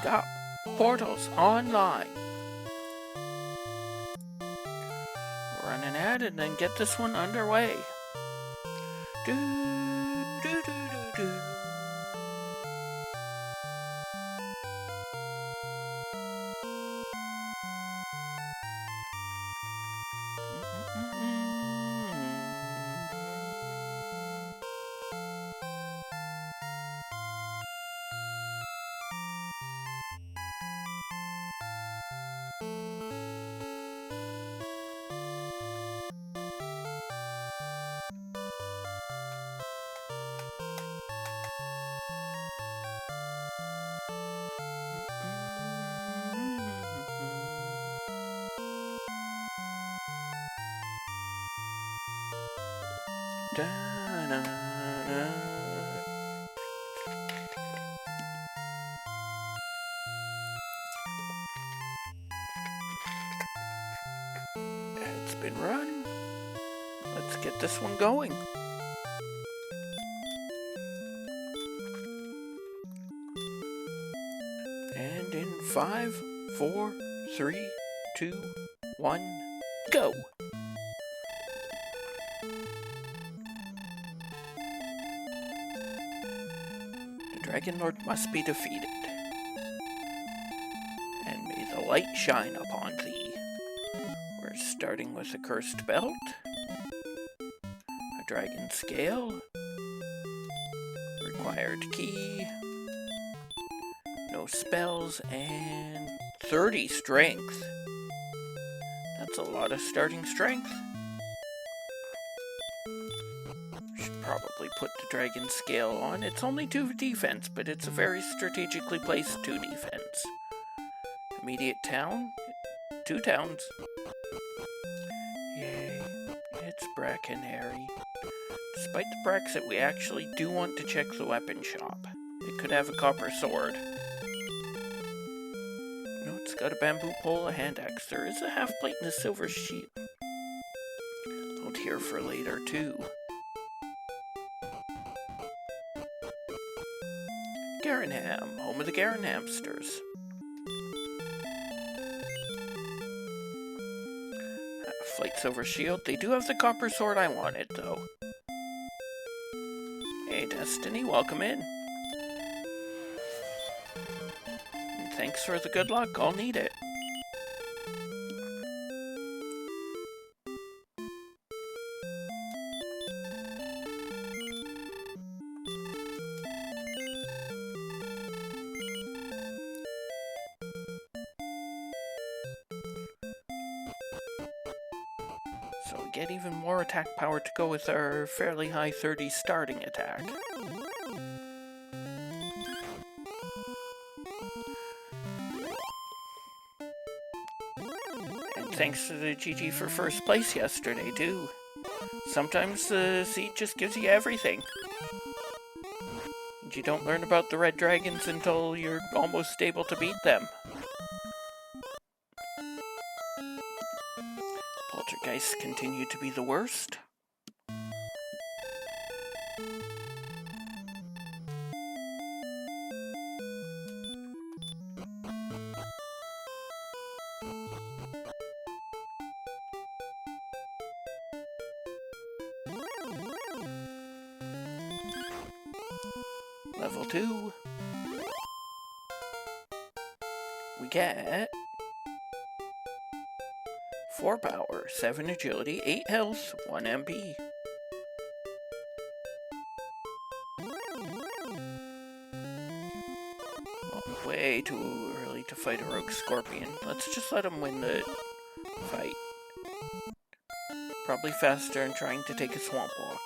Got portals online. Run an ad and then get this one underway. Do, do, do, do, do. Da-na-na. It's been run. Let's get this one going. And in 5, 4, 3, 2, 1, go! The Dragon Lord must be defeated. And may the light shine upon thee. We're starting with a cursed belt, a dragon scale, required key, no spells, and 30 strength. That's a lot of starting strength. Should probably put the dragon scale on. It's only 2 defense, but it's a very strategically placed 2 defense. Immediate town, 2 towns. Yay, it's Brackenary. Despite the Brexit, we actually do want to check the weapon shop. It could have a copper sword. No, it's got a bamboo pole, a hand axe. There is a half plate and a silver shield. Hold here for later, too. Garenham, home of the Garen hamsters. Flight silver shield. They do have the copper sword I wanted, though. Hey, Destiny, welcome in. And thanks for the good luck. I'll need it. So we get even more attack power to go with our fairly high 30 starting attack. And thanks to the GG for first place yesterday, too. Sometimes the seed just gives you everything. And you don't learn about the red dragons until you're almost able to beat them. Poltergeists continue to be the worst. Level 2. We get 4 power, 7 agility, 8 health, 1 MP. Well, way too early to fight a rogue scorpion. Let's just let him win the fight. Probably faster than trying to take a swamp walk.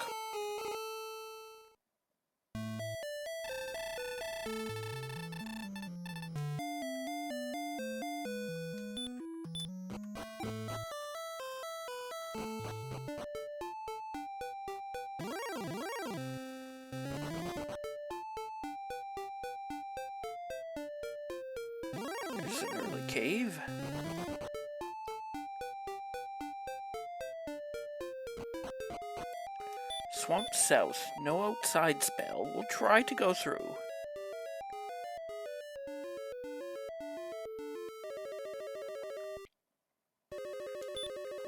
There's an early cave. Swamp South, no outside spell. We'll try to go through.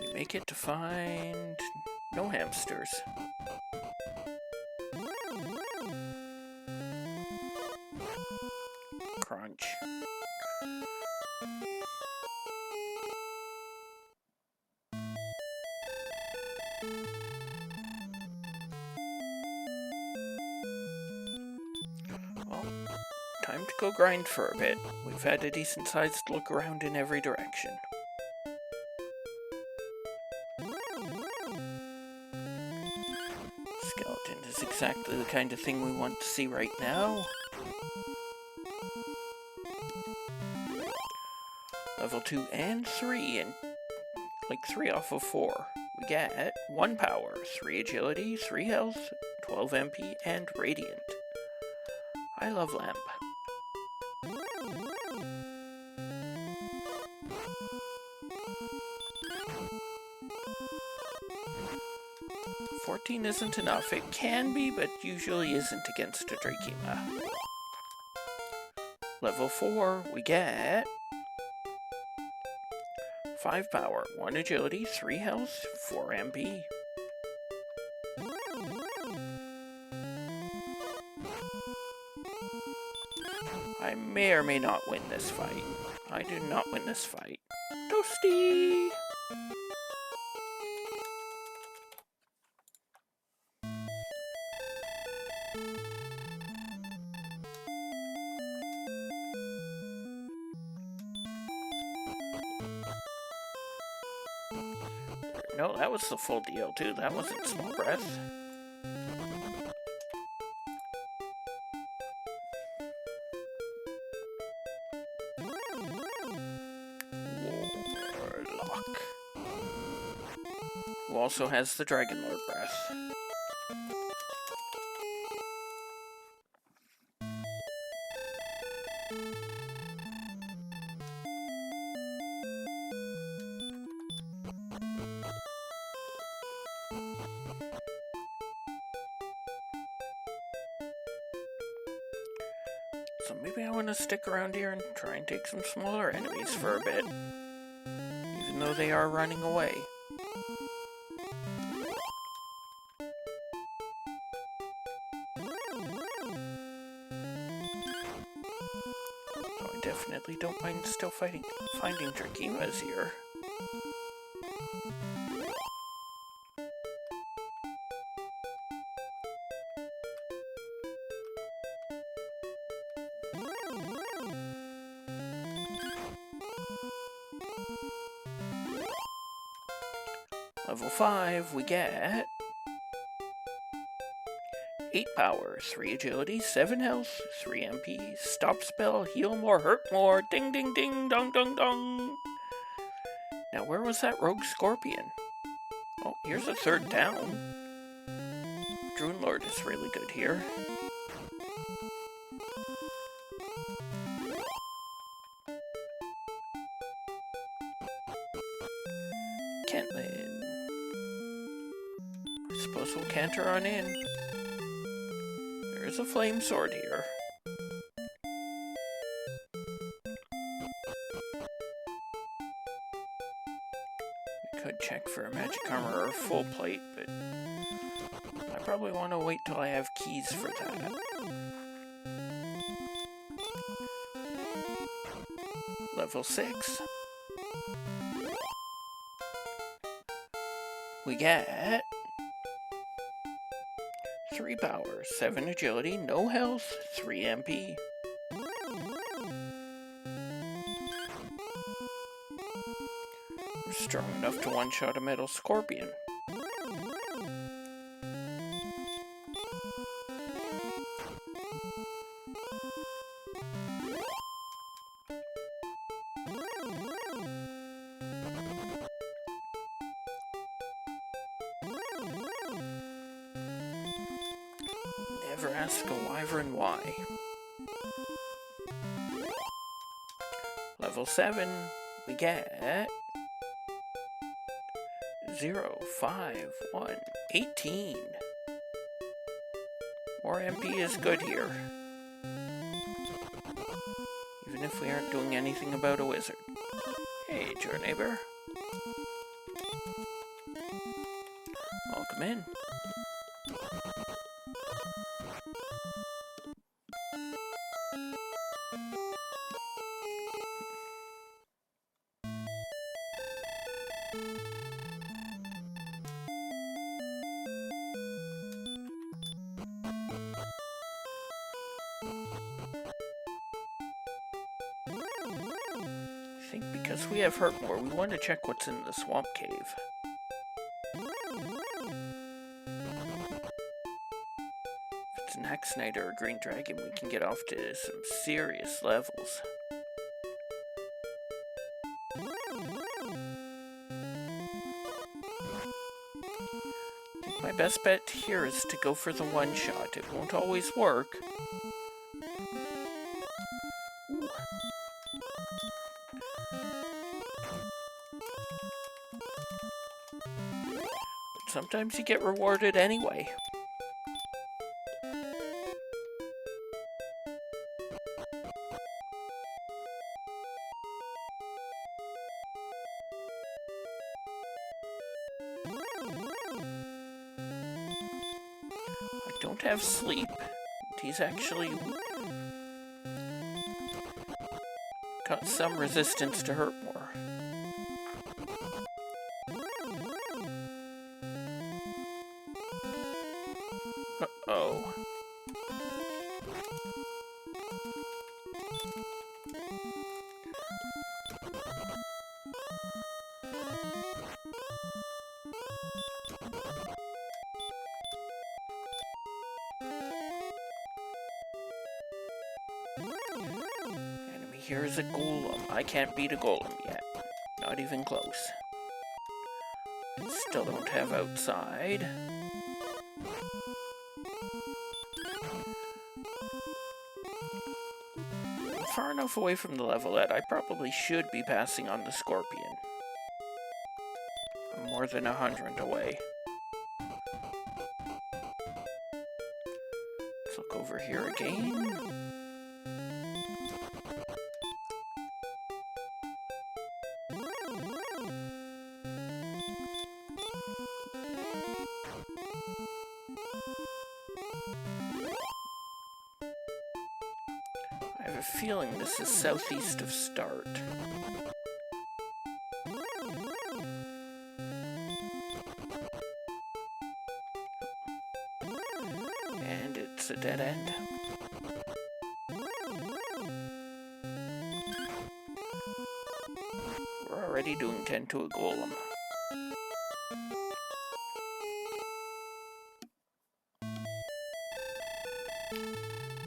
We make it to find no hamsters. Crunch. Well, time to go grind for a bit. We've had a decent-sized look around in every direction. Skeleton is exactly the kind of thing we want to see right now. Level 2 and 3, and like 3 off of 4. We get 1 power, 3 agility, 3 health, 12 MP, and radiant. I love lamp. $14 isn't enough. It can be, but usually isn't against a Drakima. Level 4, we get 5 power, 1 agility, 3 health, 4 MP. I may or may not win this fight. I do not win this fight. Toasty! No, that was the full deal too. That wasn't small breath. Warlock. Who also has the Dragon Lord breath. So maybe I want to stick around here and try and take some smaller enemies for a bit. Even though they are running away. So I definitely don't mind still finding Drakimas here. Level 5, we get 8 power, 3 agility, 7 health, 3 MP, stop spell, heal more, hurt more, ding ding ding, dong dong dong. Now where was that rogue scorpion? Oh, here's a third down. Druid Lord is really good here. Kentlin. I suppose we'll canter on in. There's a flame sword here. I could check for a magic armor or a full plate, but I probably want to wait till I have keys for that. Level 6. We get 3 power, 7 agility, no health, 3 MP. We're strong enough to one-shot a metal scorpion. Never ask a wyvern why. Level 7, we get 0, 5, 1, 18. More MP is good here. Even if we aren't doing anything about a wizard. Hey, your neighbor. Welcome in. I think because we have Hurtmore, we want to check what's in the swamp cave. If it's an Axe Knight or a Green Dragon, we can get off to some serious levels. I think my best bet here is to go for the one-shot. It won't always work. Ooh. Sometimes you get rewarded anyway. I don't have sleep. He's actually got some resistance to Hurtmore. Uh-oh. Enemy here is a golem. I can't beat a golem yet. Not even close. Still don't have outside. I'm far enough away from the level that I probably should be passing on the scorpion. I'm more than 100 away. Let's look over here again. I have a feeling this is southeast of start. And it's a dead end. We're already doing 10 to a golem.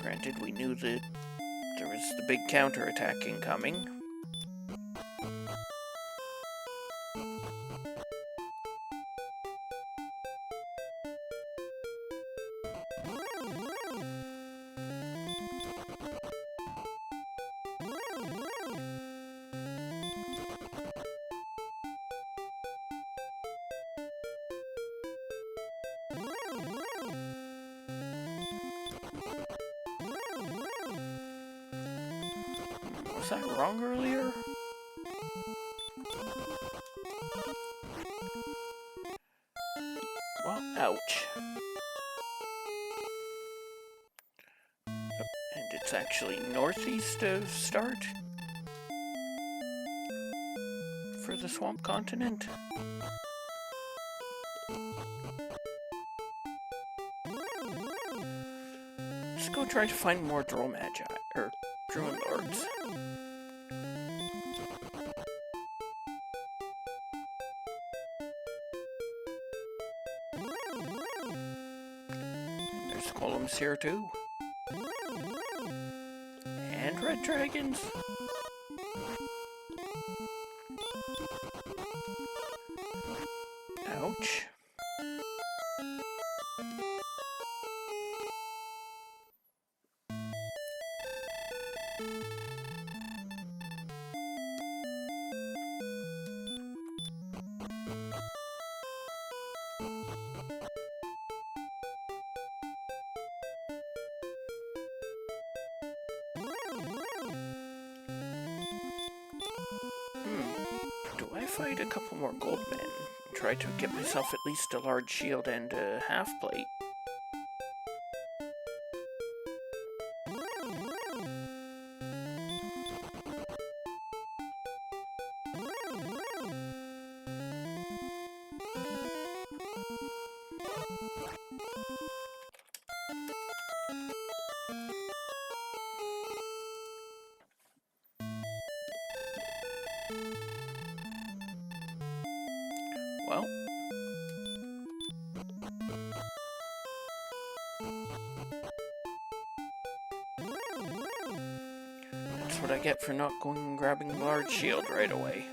Granted, we knew that there was the big counterattack incoming. Was I wrong earlier? Well, ouch. And it's actually northeast of start for the swamp continent. Let's go try to find more Drow Magi, or Druid Lords. There's golems here too. And red dragons. Ouch. Do I fight a couple more gold men try to get myself at least a large shield and a half plate. Well, that's what I get for not going and grabbing the large shield right away.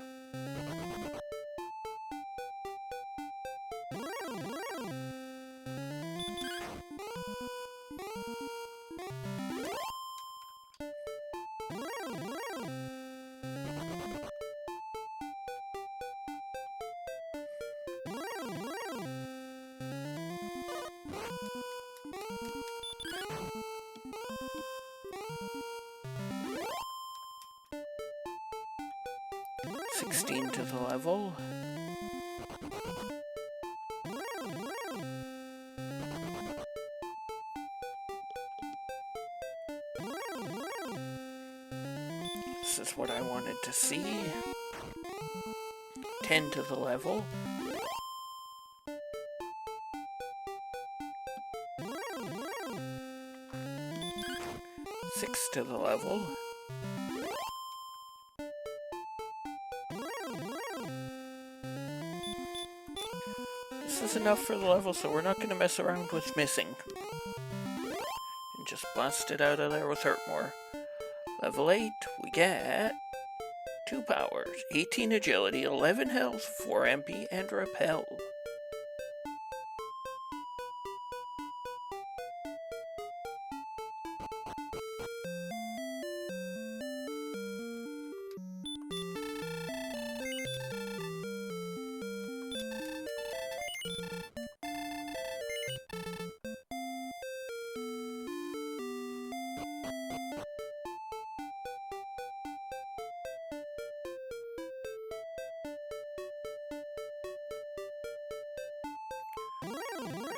$16 to the level. This is what I wanted to see. 10 to the level. $6 to the level. This is enough for the level, so we're not going to mess around with missing. And just blast it out of there with Hurt More. Level 8, we get 2 powers, 18 agility, 11 health, 4 MP, and repel.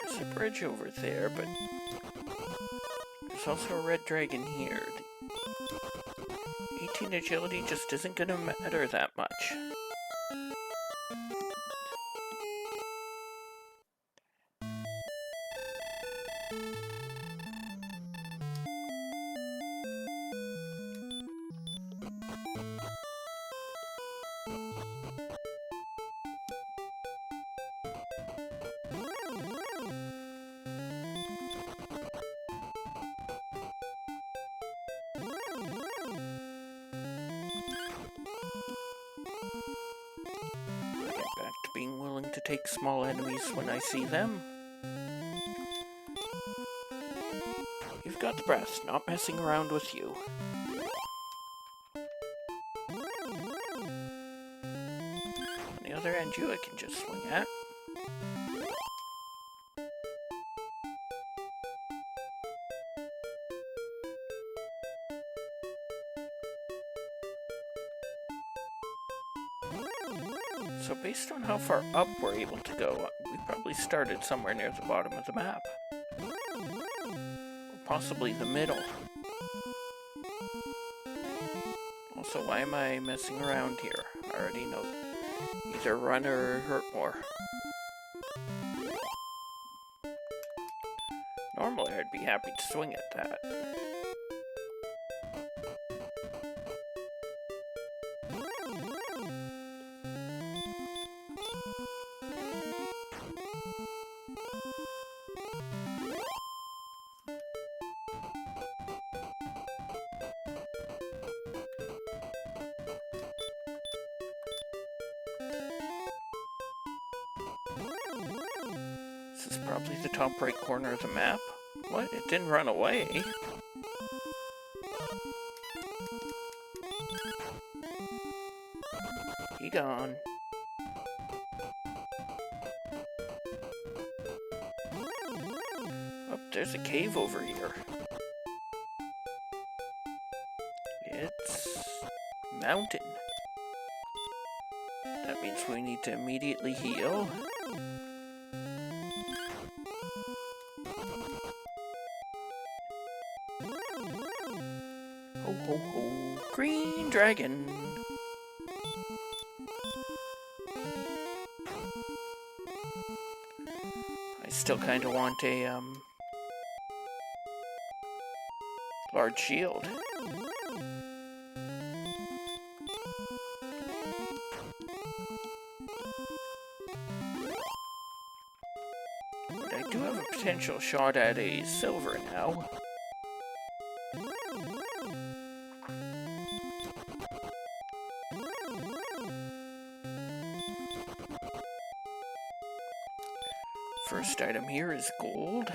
There's a bridge over there, but there's also a red dragon here. 18 agility just isn't gonna matter that much. Back to being willing to take small enemies when I see them. You've got the breath, not messing around with you. On the other end, you I can just swing at. So based on how far up we're able to go, we probably started somewhere near the bottom of the map. Or possibly the middle. Also, why am I messing around here? I already know. Either run or hurt more. Normally I'd be happy to swing at that. This is probably the top right corner of the map. What? It didn't run away. He gone. Oh, there's a cave over here. It's mountain. That means we need to immediately heal. Ho ho ho, green dragon. I still kind of want a large shield. But I do have a potential shot at a silver now. First item here is gold.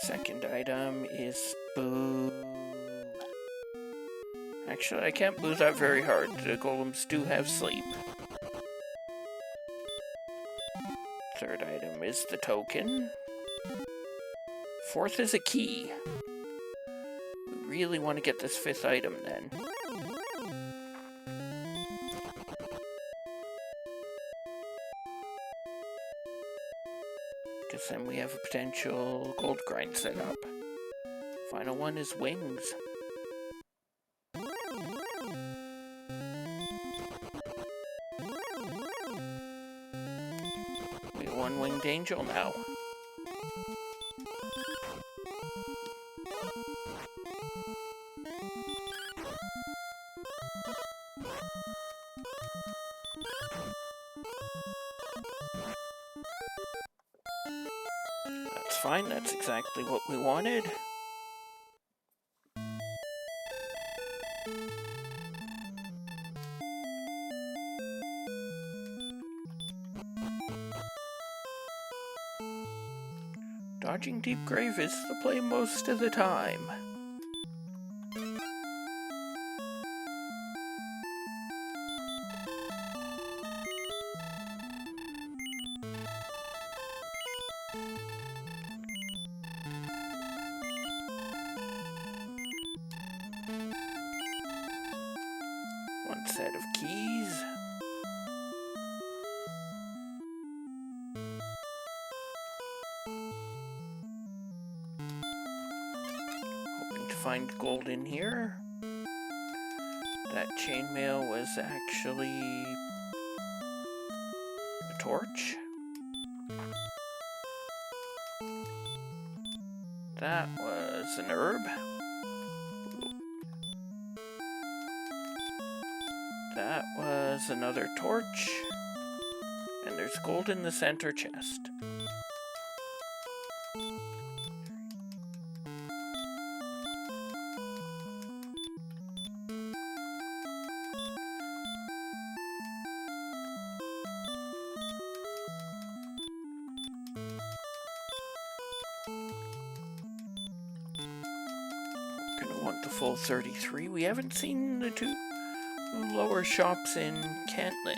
Second item is boo. Actually, I can't boo that very hard. The golems do have sleep. Third item is the token. Fourth is a key. We really want to get this fifth item then. Because then we have a potential gold grind set up. Final one is wings. We have one winged angel now. That's fine, that's exactly what we wanted. Dodging Deep Grave is the play most of the time. One set of keys. Hoping to find gold in here. That chainmail was actually a torch. That was an herb. That was another torch. And there's gold in the center chest. Gonna want the full 33. We haven't seen the two lower shops in Cantlin.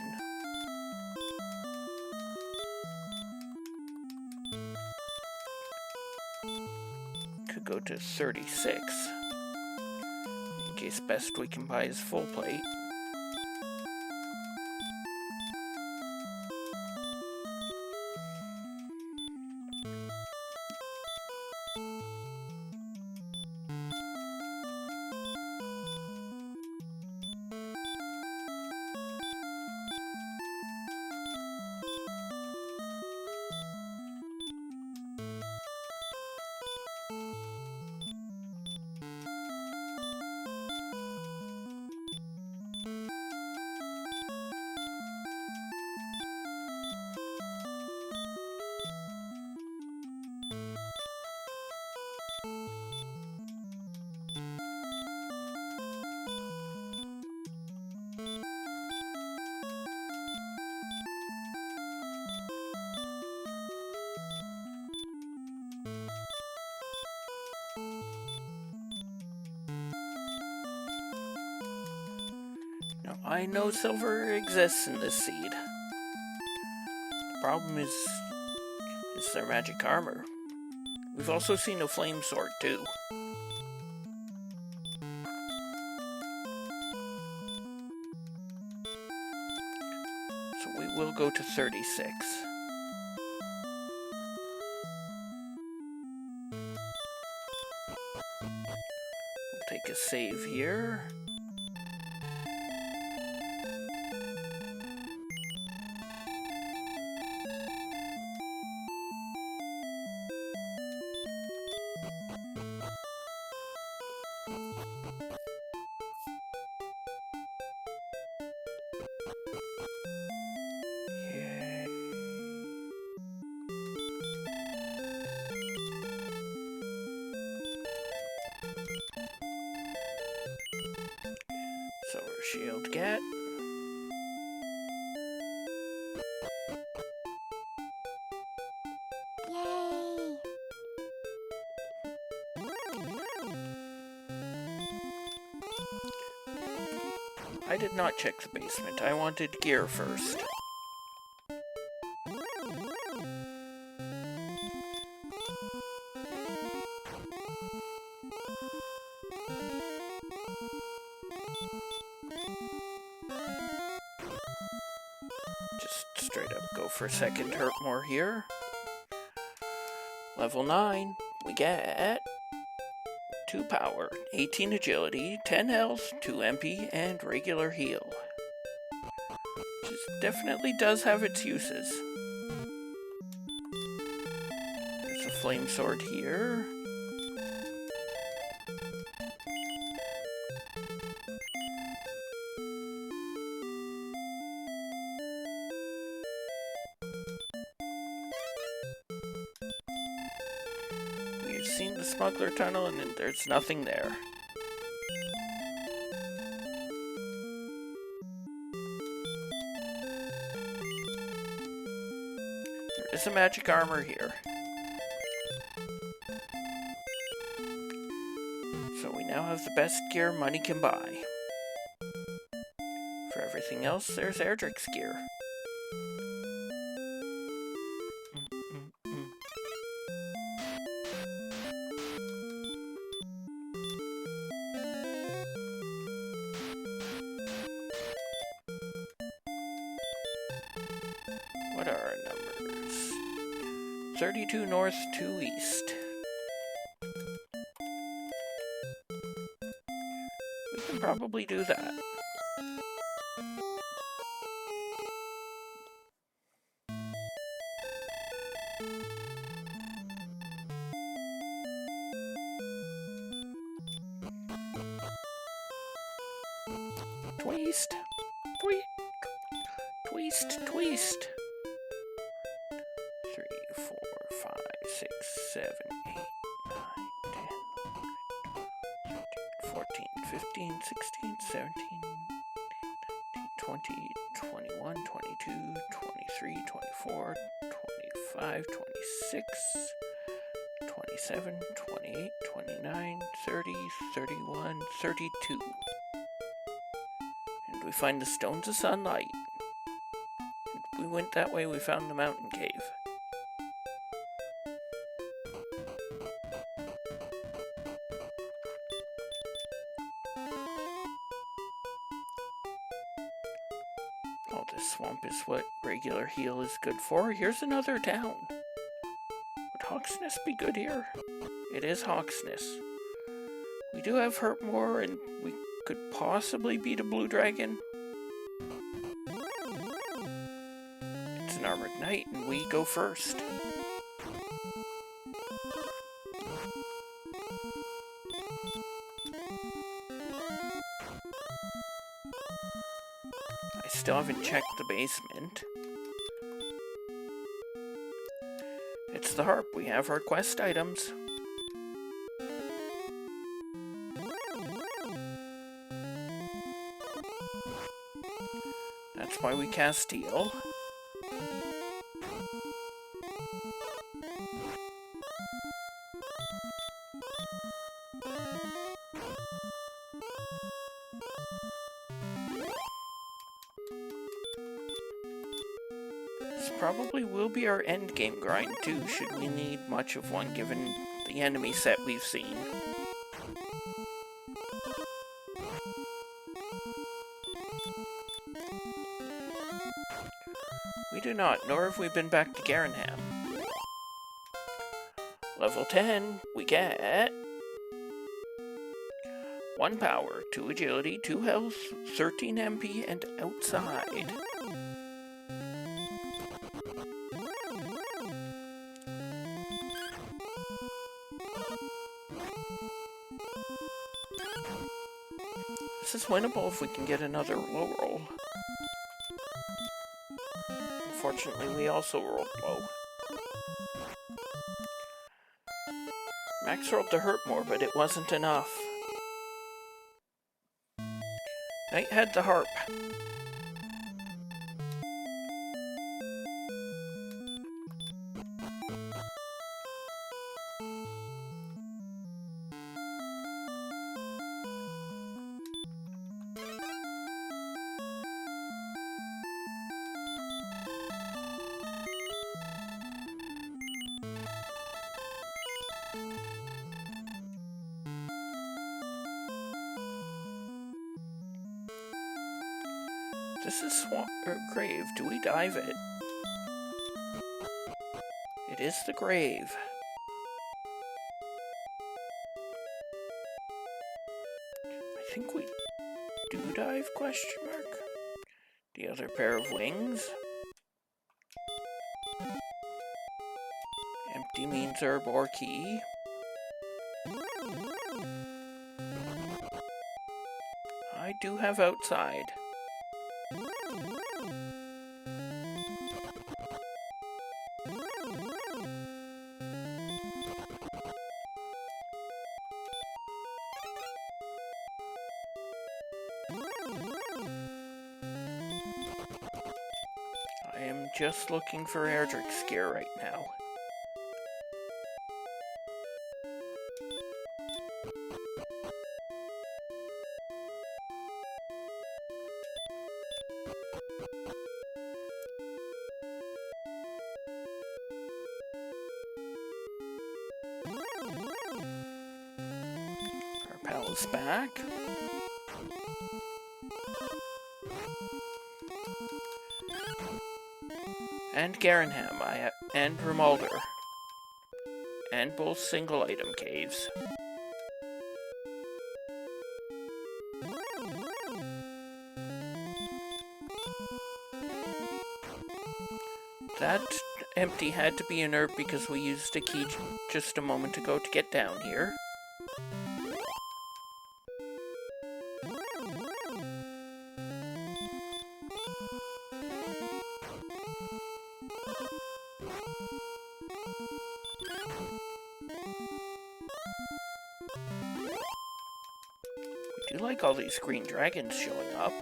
Could go to 36. In case best we can buy is full plate. Now, I know silver exists in this seed. The problem is their magic armor. We've also seen a flame sword too. So we will go to 36. We'll take a save here. Silver shield get. Yay! I did not check the basement. I wanted gear first. Just straight up go for second hurt more here. Level 9, we get 2 power, 18 agility, 10 health, 2 MP, and regular heal. Which definitely does have its uses. There's a flame sword here. We've seen the smuggler tunnel and there's nothing there. There is a magic armor here. So we now have the best gear money can buy. For everything else, there's Erdrick's gear. What are our numbers? 32 north, 2 east. We can probably do that. Twist. Twist. Twist. 3, 4, 5, 6, 7, 8, 9, 10, 14, 15, 16, 17, 20, 21, 22, 23, 24, 25, 26, 27, 28, 29, 30, 31, 32. And we find the stones of sunlight. We went that way, we found the mountain cave. Oh, this swamp is what regular heal is good for. Here's another town. Would Hawksness be good here? It is Hawksness. We do have Hurtmore, and we could possibly beat a blue dragon. It's an armored knight, and we go first. I still haven't checked the basement. It's the harp. We have our quest items. That's why we cast Steel. This probably will be our endgame grind too, should we need much of one given the enemy set we've seen. We do not, nor have we been back to Garanham. Level 10, we get 1 power, 2 agility, 2 health, 13 MP, and outside. This is winnable if we can get another low roll. Unfortunately, we also rolled low. Max rolled to hurt more, but it wasn't enough. Knight had the harp. This is swamp or grave. Do we dive it? It is the grave. I think we do dive, question mark? The other pair of wings? Empty means herb or key. I do have outside. I am just looking for Erdrick's gear right now. Our pal's back. And Garanham, and Rimalder. And both single item caves. That empty had to be an herb because we used a key just a moment ago to get down here. We do like all these green dragons showing up.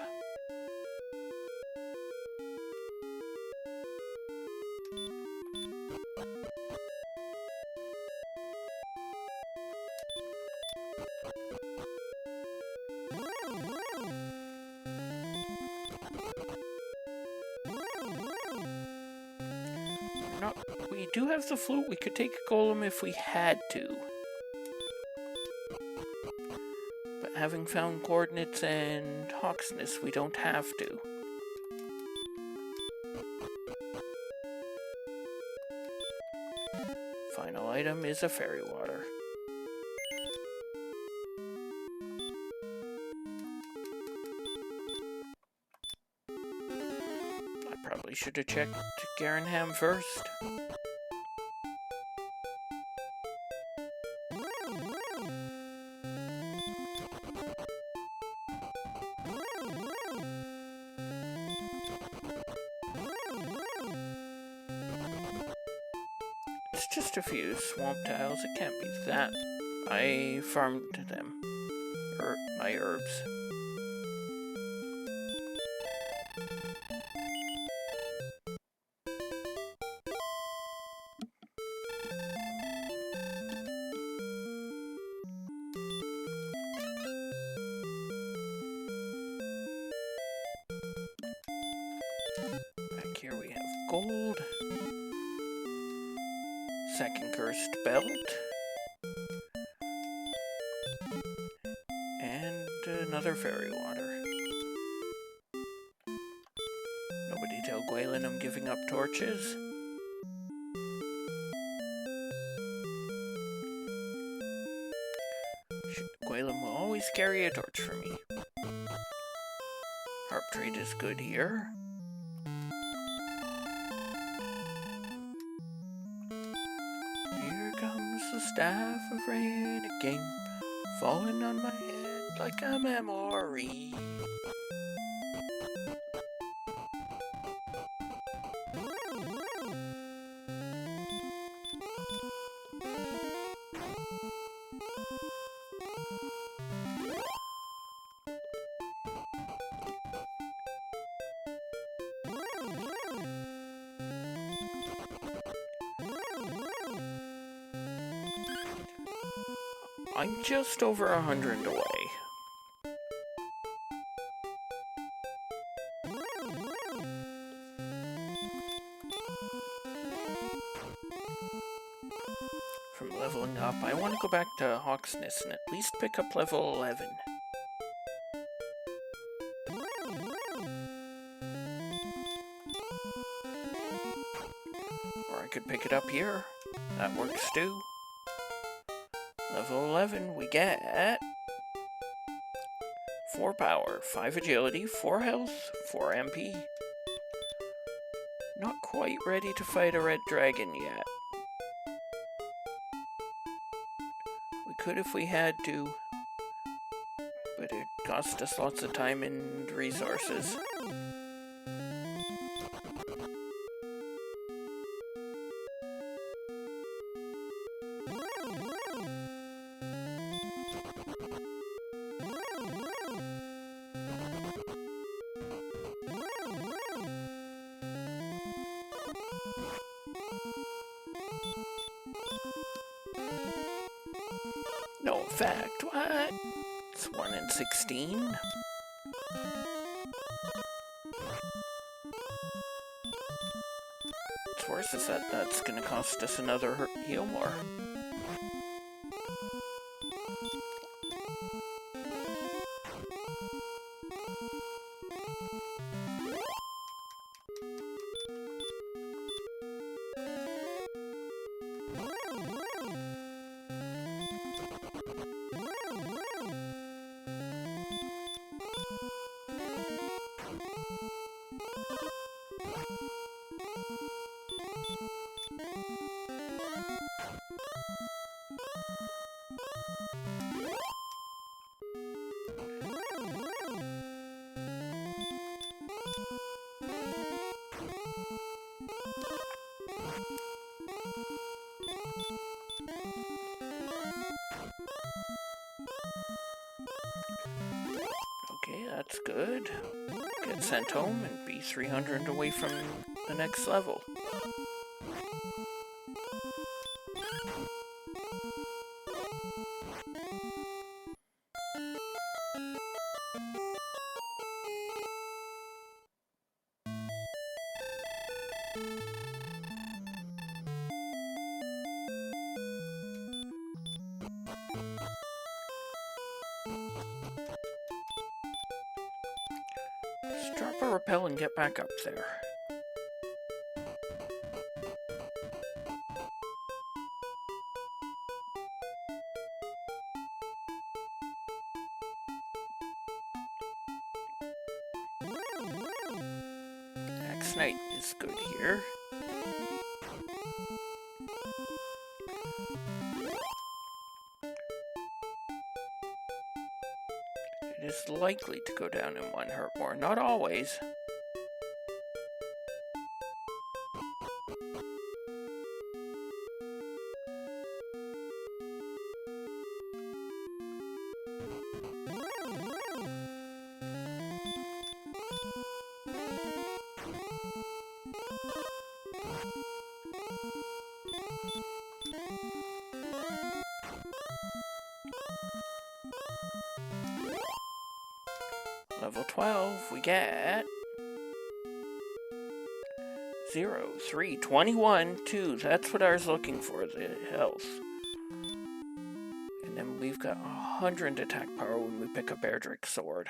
We do have the flute. We could take a golem if we had to. But having found coordinates and Hawksness, we don't have to. Final item is a fairy water. I probably should have checked Garanham first. It's just a few swamp tiles, it can't be that. I farmed them. My herbs. Back here we have gold. Second cursed belt. And another fairy water. Nobody tell Gwaylin I'm giving up torches. Gwaylin will always carry a torch for me. Harp trade is good here. Here comes the staff of rain again, falling on my head like a memory. I'm just over 100 away. From leveling up, I want to go back to Hawksness and at least pick up level 11. Or I could pick it up here. That works too. Level 11, we get 4 power, 5 agility, 4 health, 4 MP. Not quite ready to fight a red dragon yet. We could if we had to, but it cost us lots of time and resources. No fact, what? It's 1 in 16. What's worse is that that's gonna cost us another heal more. Okay, that's good. Get sent home and be 300 away from the next level. Just drop a rappel and get back up there. Axe Knight is good here. It is likely to go down in 1 hurt more, not always. Level 12, we get 0, 3, 21, 2. That's what I was looking for, the health. And then we've got 100 attack power when we pick up Erdrick's sword.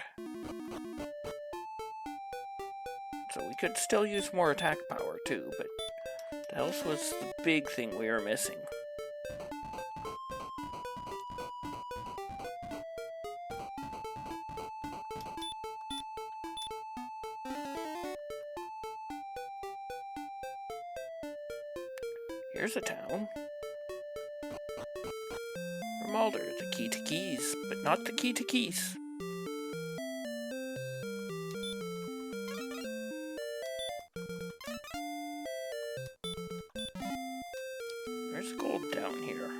So we could still use more attack power too, but the health was the big thing we were missing. Here's a town. Rimalder, the key to keys, but not the key to keys. There's gold down here.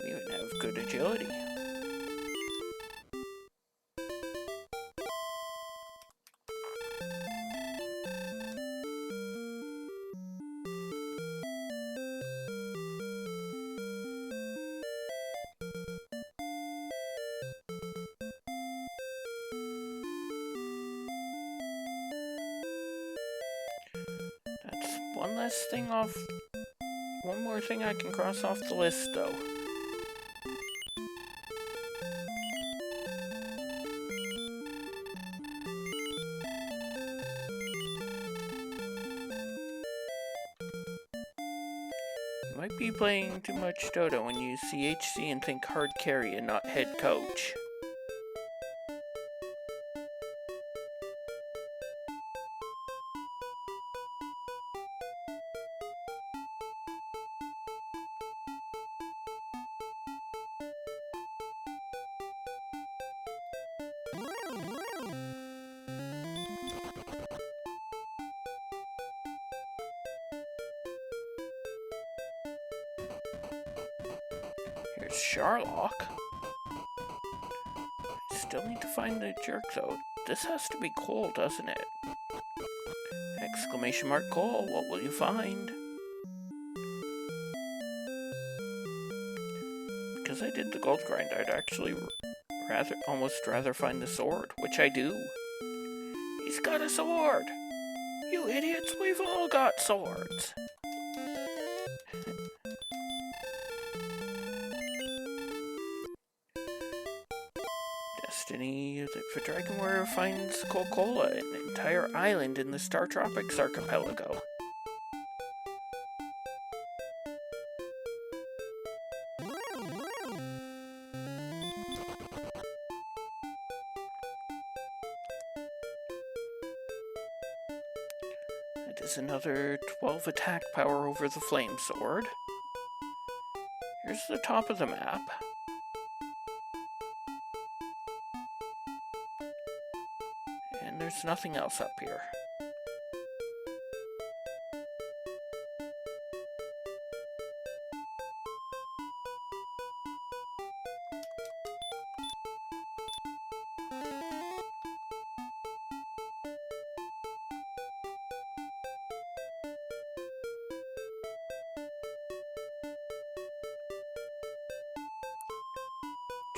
We even have good agility. One less thing off. One more thing I can cross off the list, though. You might be playing too much Dota when you see HC and think hard carry and not head coach. Here's Sharlock. Still need to find the jerk though. This has to be Cole, doesn't it? Exclamation mark Cole, what will you find? Because I did the gold grind, I'd actually almost rather find the sword, which I do. He's got a sword! You idiots, we've all got swords! Destiny, the Dragon Warrior finds Coca-Cola, an entire island in the Star Tropics archipelago. It is another 12 attack power over the Flame Sword. Here's the top of the map. And there's nothing else up here.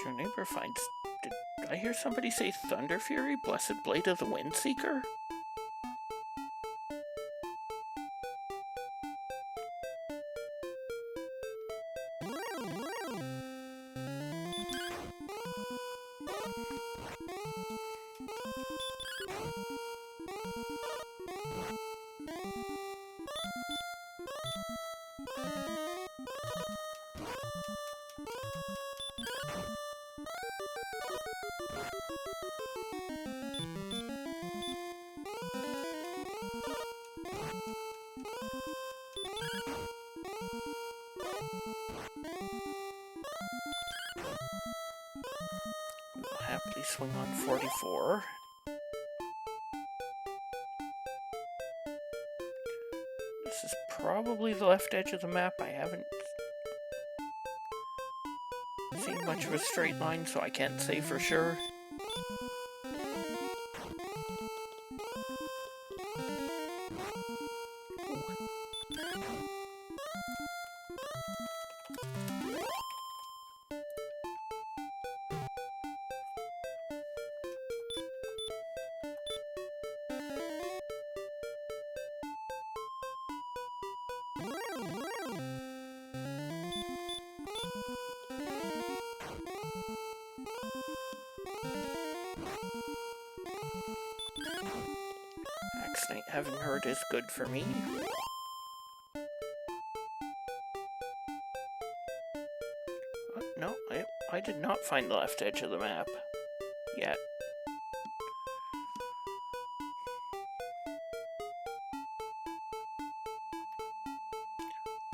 Your neighbor finds... Did I hear somebody say Thunder Fury, Blessed Blade of the Windseeker? We'll happily swing on 44. This is probably the left edge of the map. I haven't seen much of a straight line, so I can't say for sure. last night. Having heard is good for me. No, I did not find the left edge of the map yet.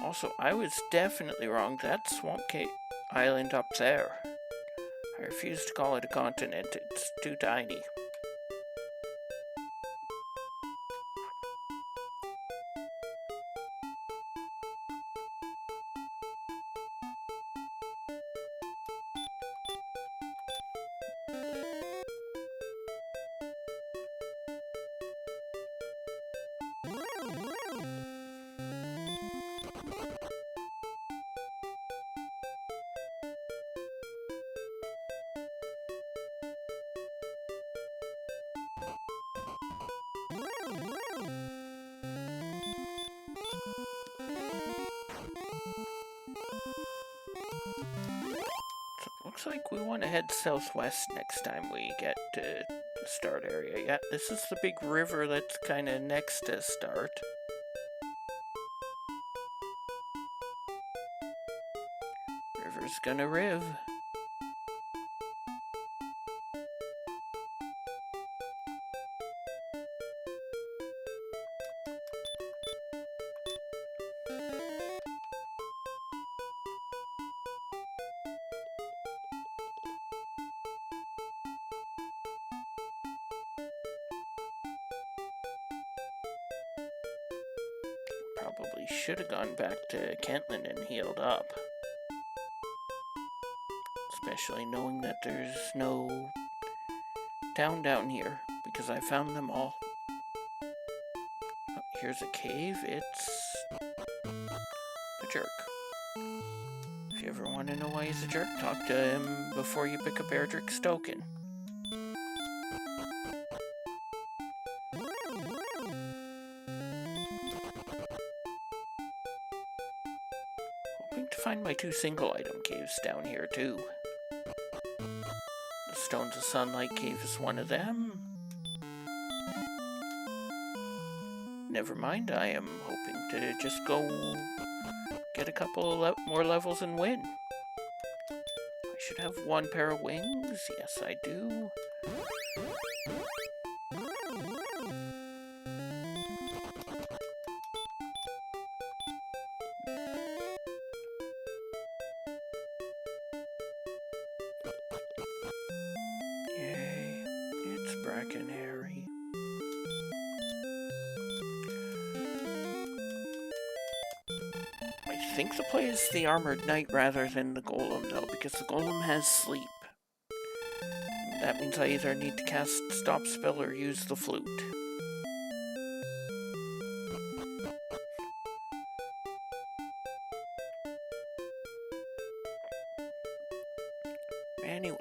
Also, I was definitely wrong. That's Swamp Cave Island up there. I refuse to call it a continent. It's too tiny. Looks like we want to head southwest next time we get to the start area. Yeah, this is the big river that's kind of next to start. River's gonna riv. Probably should have gone back to Kentland and healed up. Especially knowing that there's no town down here, because I found them all. Oh, here's a cave. It's a jerk. If you ever want to know why he's a jerk, talk to him before you pick up Erdrick's token. Hoping to find my 2 single item caves down here too. The Stones of Sunlight cave is one of them. Never mind, I am hoping to just go get a couple more levels and win. I should have 1 pair of wings. Yes, I do. Yay, it's Bracken Harry. I think the play is the Armored Knight rather than the Golem, though, because the Golem has sleep. That means I either need to cast Stop Spell or use the flute. Anyways.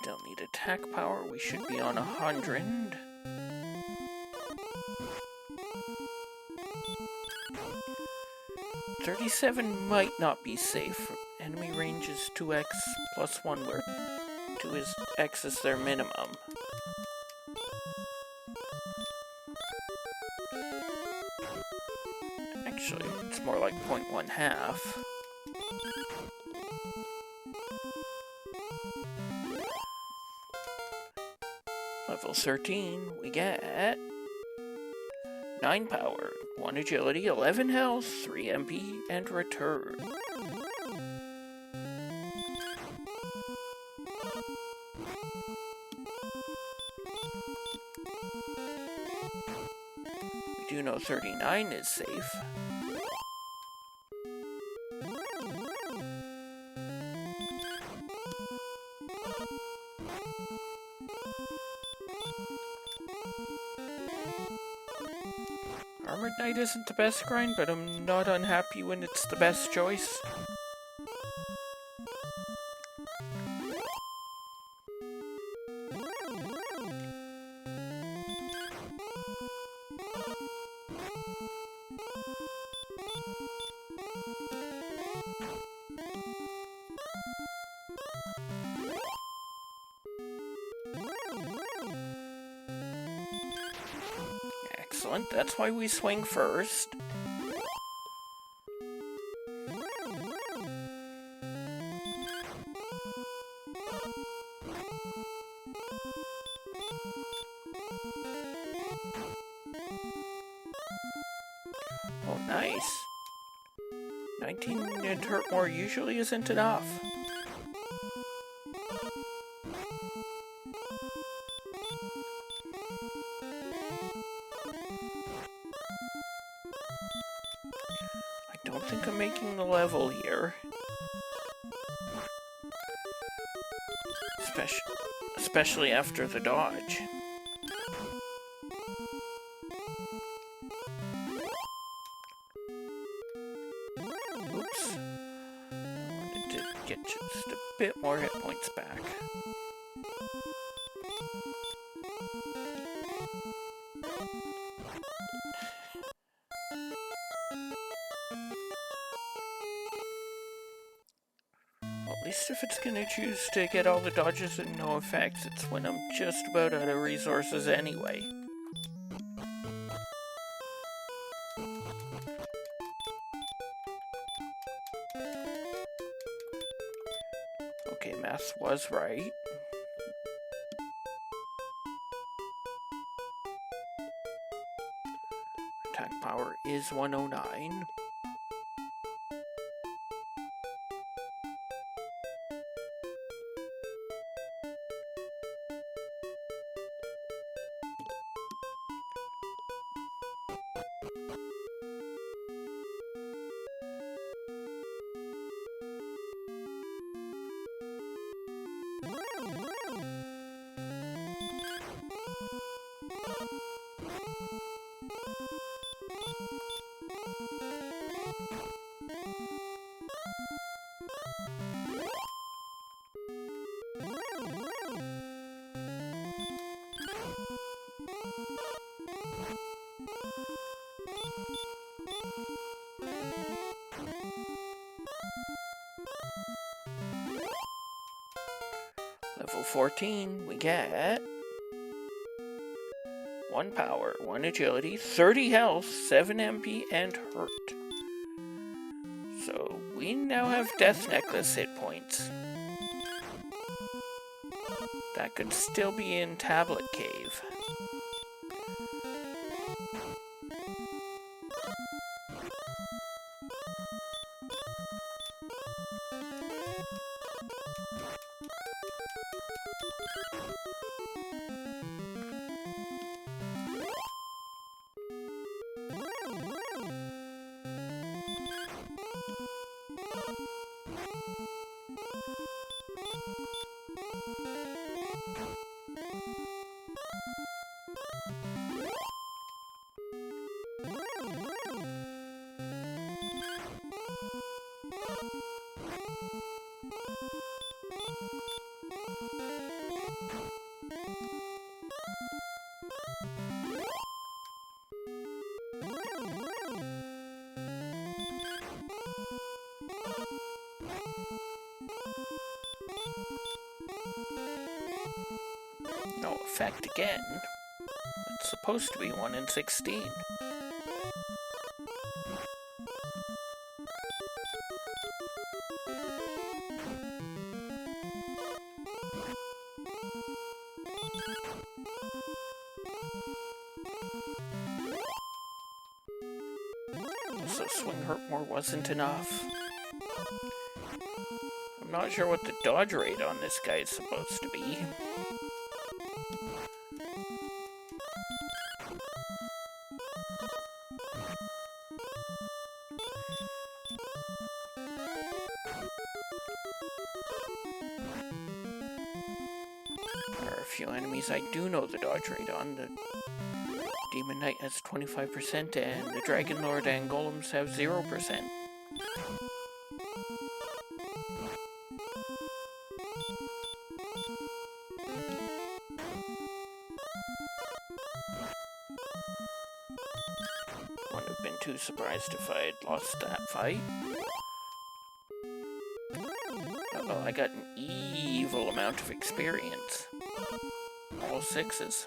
Still need attack power. We should be on 100. $37 might not be safe. Enemy range is 2x plus 1, where 2x is their minimum. Actually, it's more like 0.1/2. Level 13, we get 9 power, 1 agility, 11 health, 3 MP, and return. We do know 39 is safe. Armored Knight isn't the best grind, but I'm not unhappy when it's the best choice. Excellent, that's why we swing first. Oh, nice. 19 and hurt more usually isn't enough. I don't think I'm making the level here. Especially after the dodge. Oops. I wanted to get just a bit more hit points back. Well, at least if it's gonna choose to get all the dodges and no effects, it's when I'm just about out of resources anyway. Okay, math was right. Attack power is 109. Level 14, we get 1 power, 1 agility, 30 health, 7 MP, and hurt. So we now have Death Necklace hit points. That could still be in Tablet Cave. No effect again. It's supposed to be 1 in 16. so Swing Hurt More wasn't enough. I'm not sure what the dodge rate on this guy is supposed to be. There are a few enemies I do know the dodge rate on. The Demon Knight has 25% and the Dragon Lord and Golems have 0%. Wouldn't have been too surprised if I had lost that fight. Uh-oh, I got an evil amount of experience. All 6s.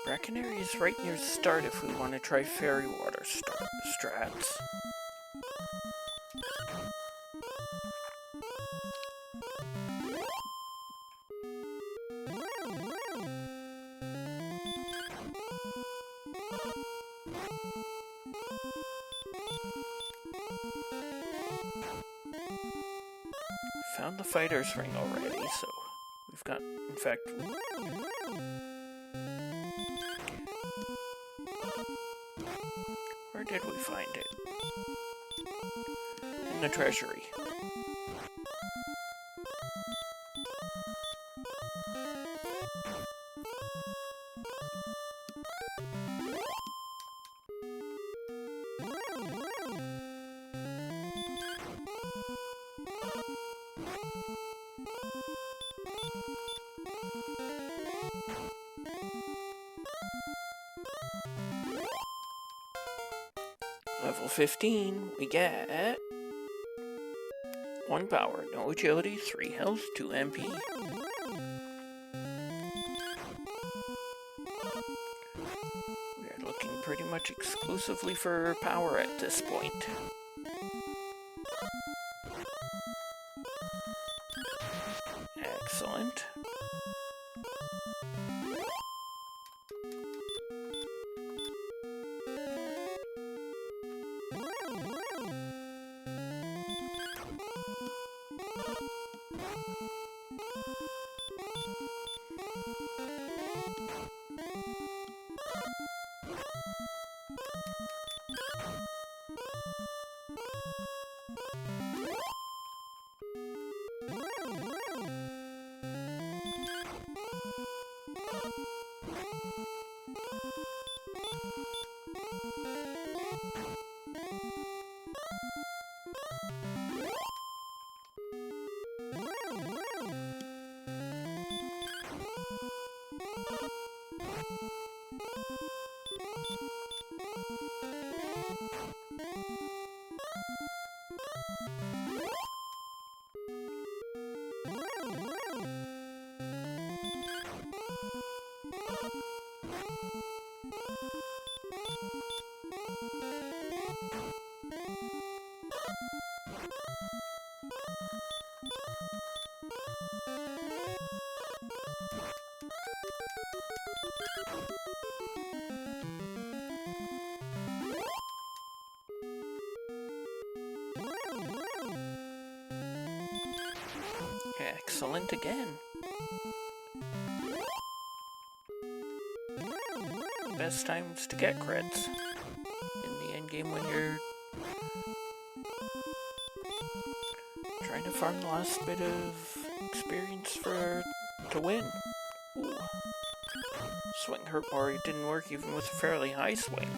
Brackenary is right near the start if we want to try Fairy Water strats. Found the fighter's ring already, so we've got, in fact, where did we find it? In the treasury. Level 15, we get 1 power, no agility, 3 health, 2 MP. We are looking pretty much exclusively for power at this point. Excellent. excellent again. Best times to get crits in the end game when you're trying to farm the last bit of experience to win. Ooh. Swing hurt more, it didn't work even with a fairly high swing.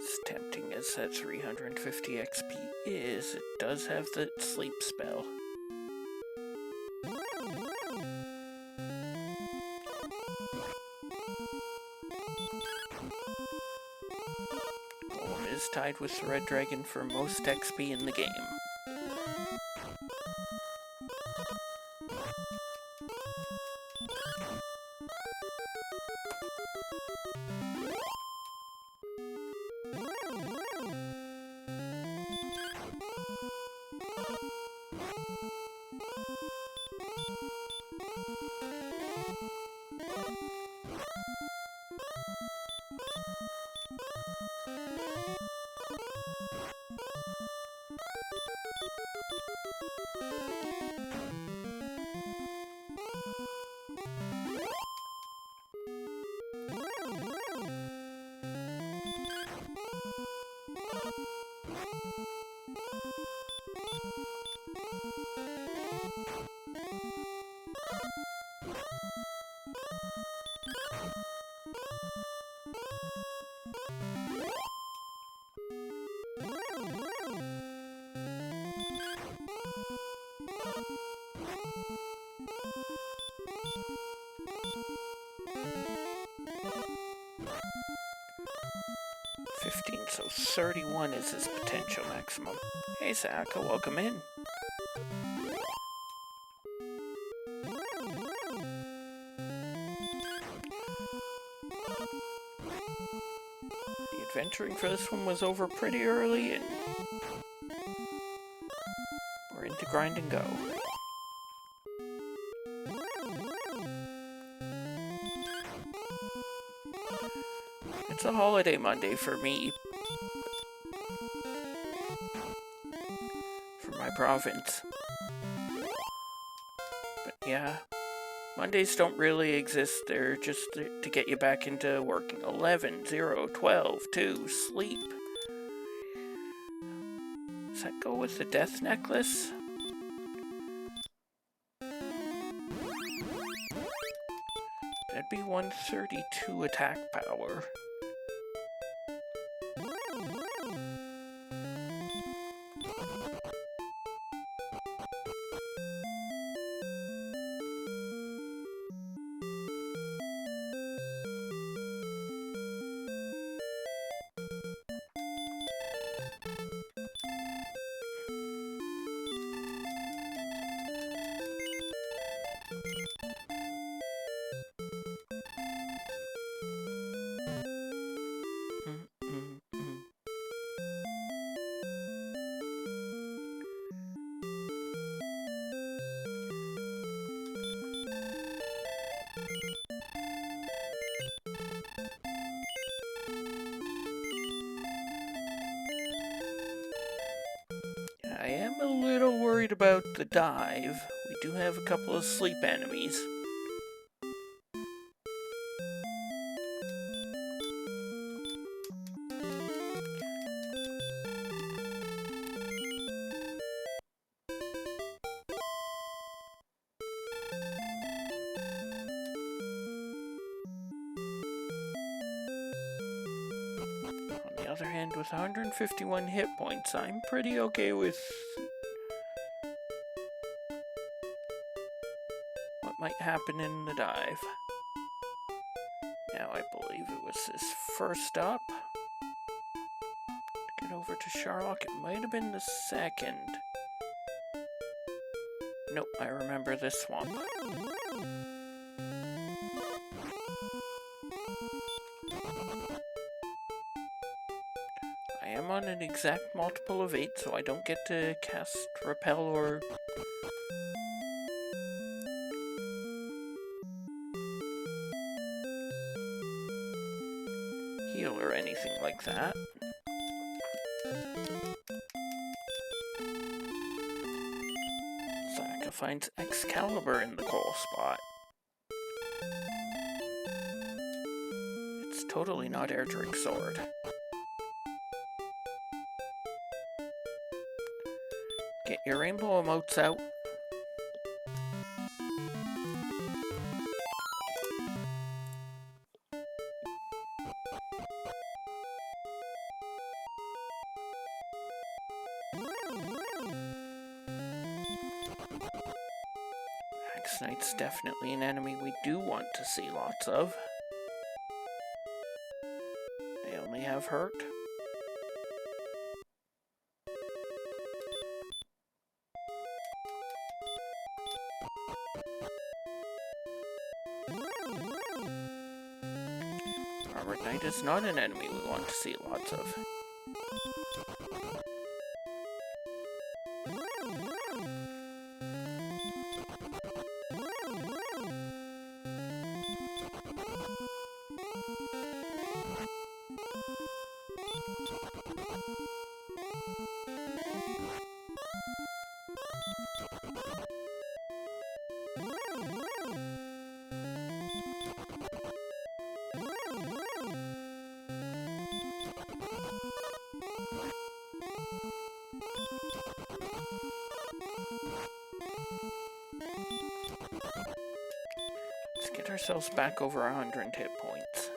As tempting as that 350 XP is, it does have the sleep spell. Golem is tied with the Red Dragon for most XP in the game. So 31 is his potential maximum. Hey Saka, welcome in. The adventuring for this one was over pretty early, and we're into grind and go. It's a holiday Monday for me. For my province. But yeah, Mondays don't really exist. They're just to get you back into working. 11, 0, 12, 2, sleep. Does that go with the death necklace? That'd be 132 attack power. I am a little worried about the dive. We do have a couple of sleep enemies. And with 151 hit points, I'm pretty okay with what might happen in the dive. Now I believe it was his first up. To get over to Sherlock, it might have been the second. Nope, I remember this swamp. I am on an exact multiple of 8, so I don't get to cast Repel or heal or anything like that. Zaka finds Excalibur in the coal spot. It's totally not Erdrick's sword. Get your rainbow emotes out. Axe Knight's definitely an enemy we do want to see lots of. They only have hurt. Armored Knight is not an enemy we want to see lots of. Let's get ourselves back over 100 hit points.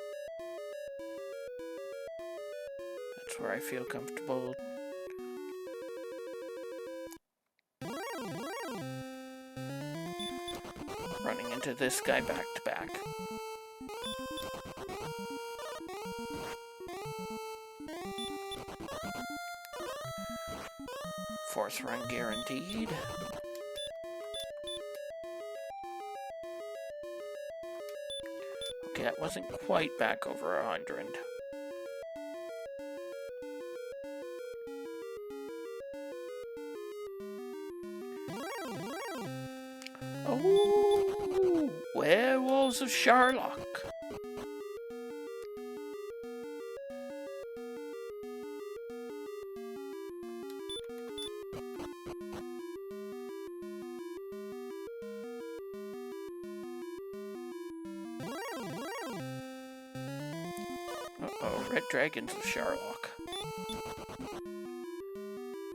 That's where I feel comfortable. Running into this guy back to back. Fourth run guaranteed. Okay, that wasn't quite back over 100. Oh, Werewolves of Sherlock. Uh-oh, Red Dragons of Sherlock.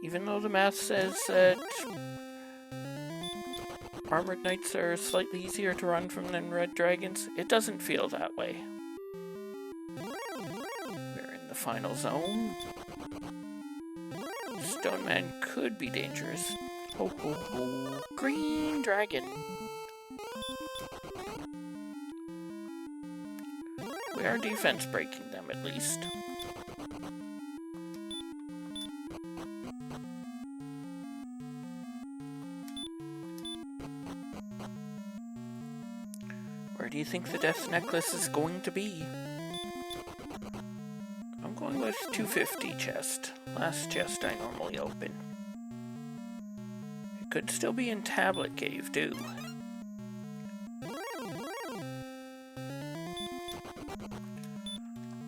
Even though the math says that Armored Knights are slightly easier to run from than Red Dragons, it doesn't feel that way. We're in the final zone. Stone Man could be dangerous. Ho ho ho. Green Dragon. We are defense breaking them at least. Where do you think the Death Necklace is going to be? I'm going with 250 chest. Last chest I normally open. It could still be in Tablet Cave too.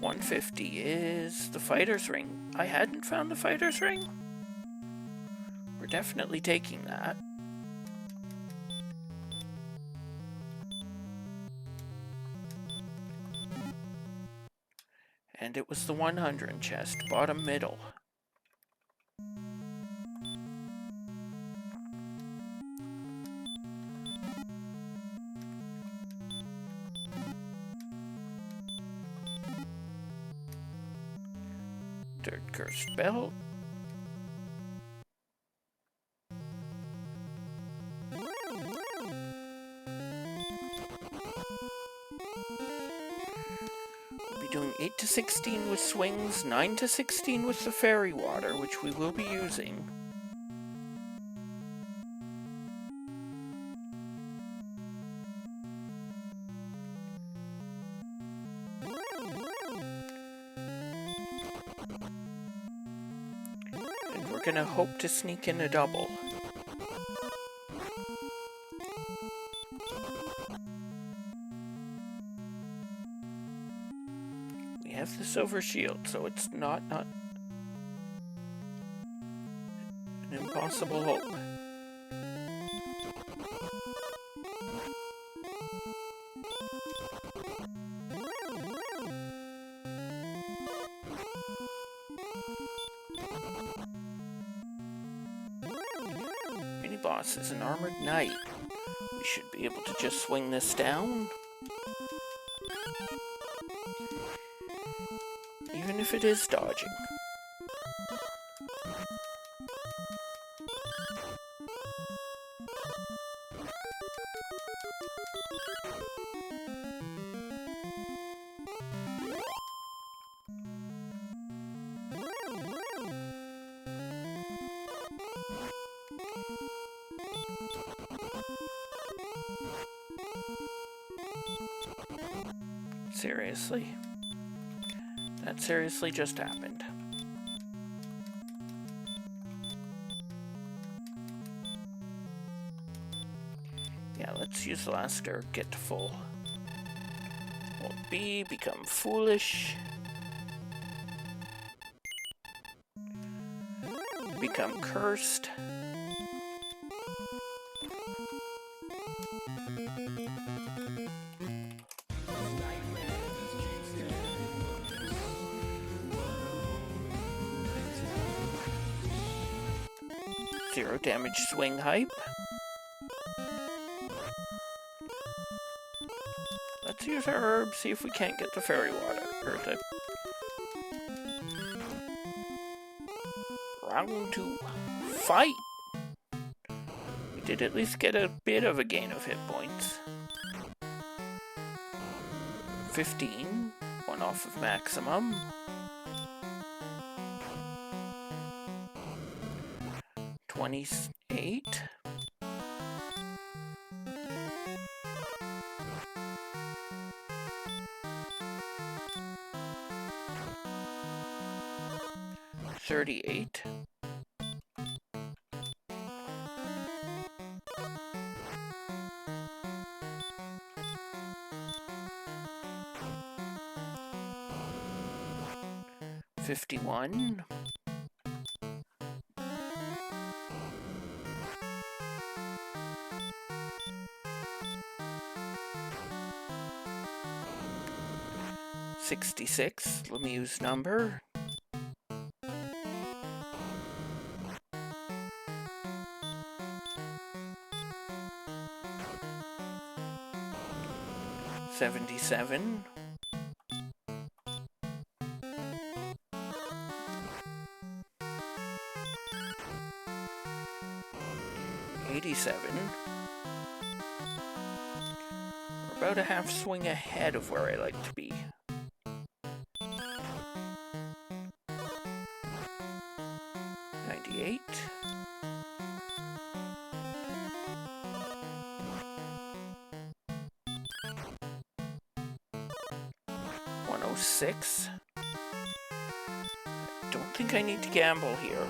$150 is the Fighter's Ring. I hadn't found the Fighter's Ring. We're definitely taking that. And it was the 100 chest, bottom middle. Third cursed belt. We'll be doing 8 to 16 with swings, 9 to 16 with the fairy water, which we will be using. And we're gonna hope to sneak in a double. We have the silver shield, so it's not an impossible hope. Mini boss is an armored knight. We should be able to just swing this down. Even if it is dodging. Seriously? That seriously just happened. Yeah, let's use the last stir, get to full. Hold B, become foolish. Become cursed. Zero damage swing hype. Let's use our herb, see if we can't get the fairy water. Or the... Round 2. Fight! We did at least get a bit of a gain of hit points. 15. One off of maximum. 28. $38. $51. $66. Let me use number. $77. $87. We're about a half swing ahead of where I like to be. $98. $106. Don't think I need to gamble here.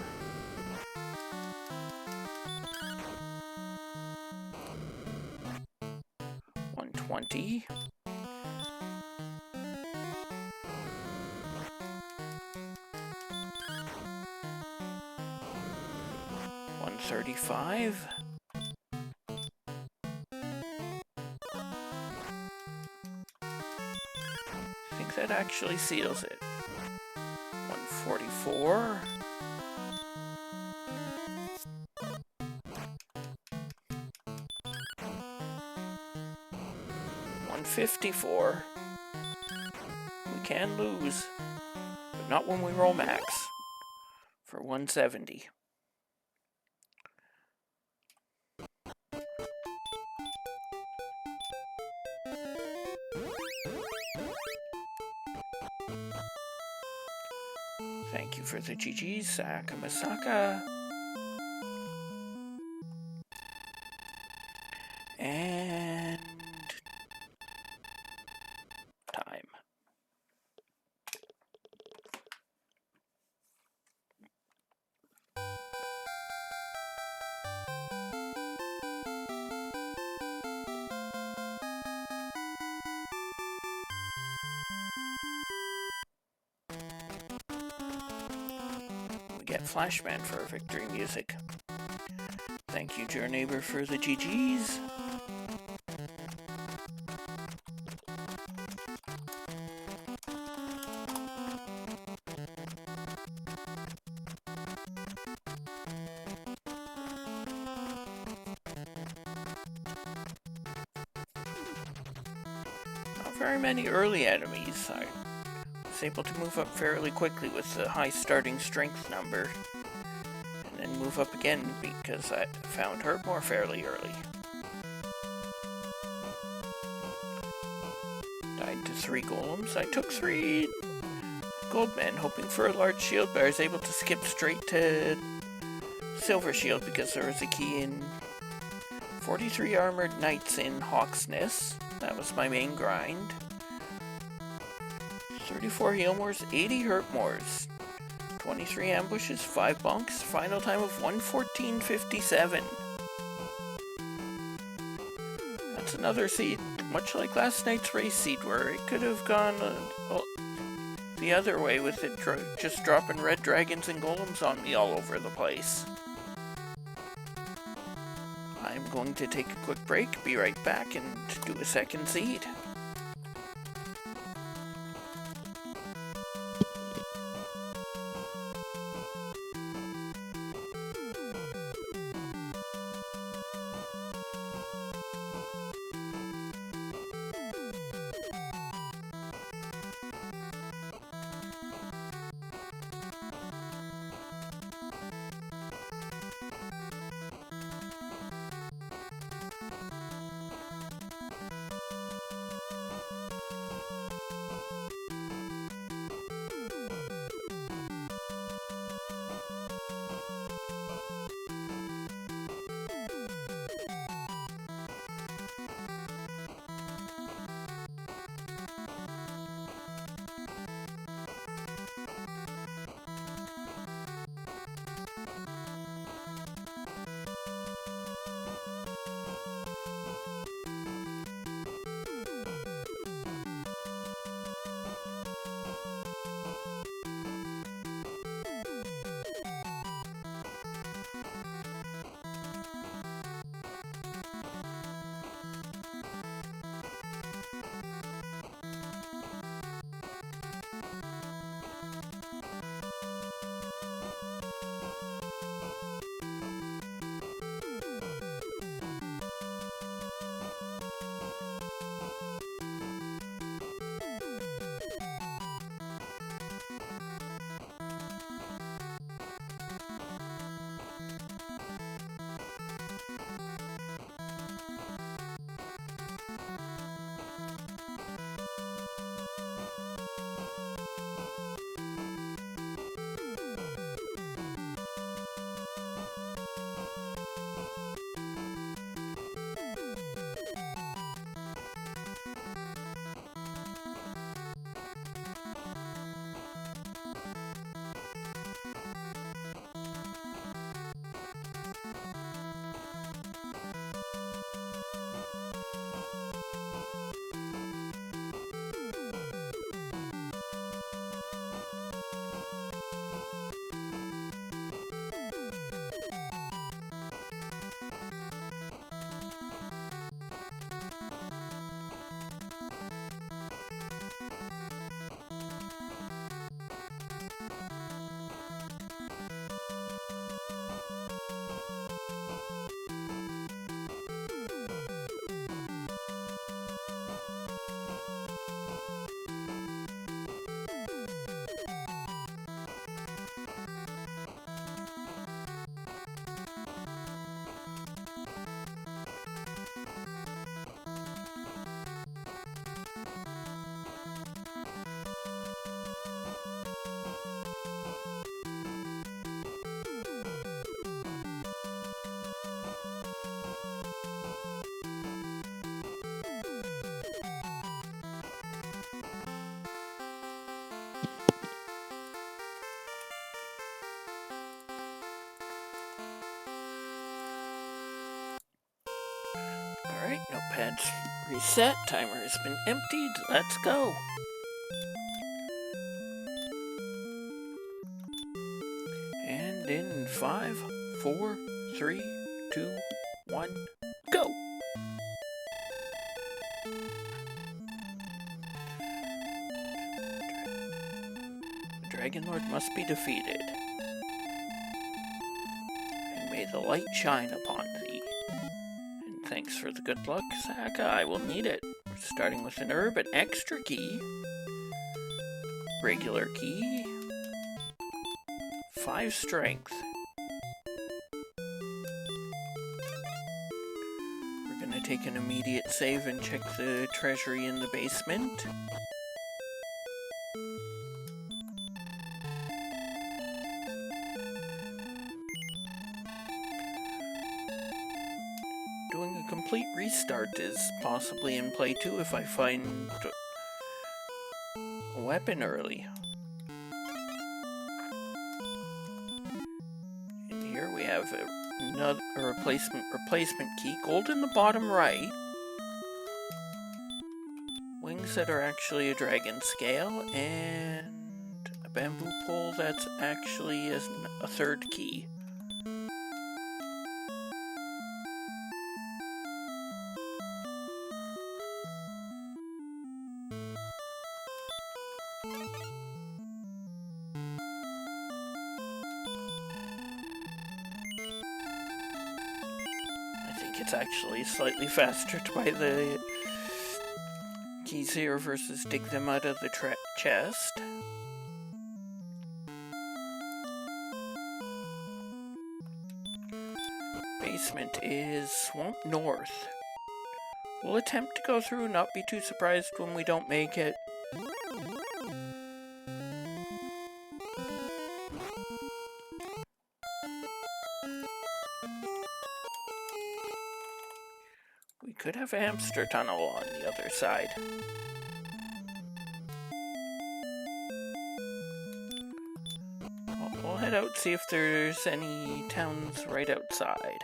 $120. $135. I think that actually seals it. $144. $154. We can lose, but not when we roll max. for 170. Thank you for the GGs, Sakamasaka. And time. We get Flashman for victory music. Thank you, dear neighbor, for the GGs. Not very many early enemies. I was able to move up fairly quickly with the high starting strength number. And then move up again because I found Hurtmore fairly early. Died to 3 golems. I took 3 goldmen, hoping for a large shield, but I was able to skip straight to silver shield because there was a key in 43 armored knights in Hawksness. That was my main grind. 34 Healmores, 80 Hurtmores, 23 ambushes, 5 bonks, final time of 1:14:57. That's another seed, much like last night's race seed, where it could have gone the other way with it just dropping red dragons and golems on me all over the place. I'm going to take a quick break, be right back, and do a second seed. Alright, notepad's reset. Timer has been emptied. Let's go. And in 5, 4, 3, 2, 1, go! The Dragon Lord must be defeated. And may the light shine upon thee. And thanks for the good luck, Saka. I will need it. Starting with an herb, an extra key, regular key, 5 strength. We're gonna take an immediate save and check the treasury in the basement. Doing a complete restart is possibly in play too if I find a weapon early. And here we have another replacement key, gold in the bottom right. Wings that are actually a dragon scale, and a bamboo pole that's actually a 3rd key. It's actually slightly faster to buy the keys here versus dig them out of the chest. Basement is Swamp North. We'll attempt to go through, not be too surprised when we don't make it. We could have a hamster tunnel on the other side. We'll head out, see if there's any towns right outside.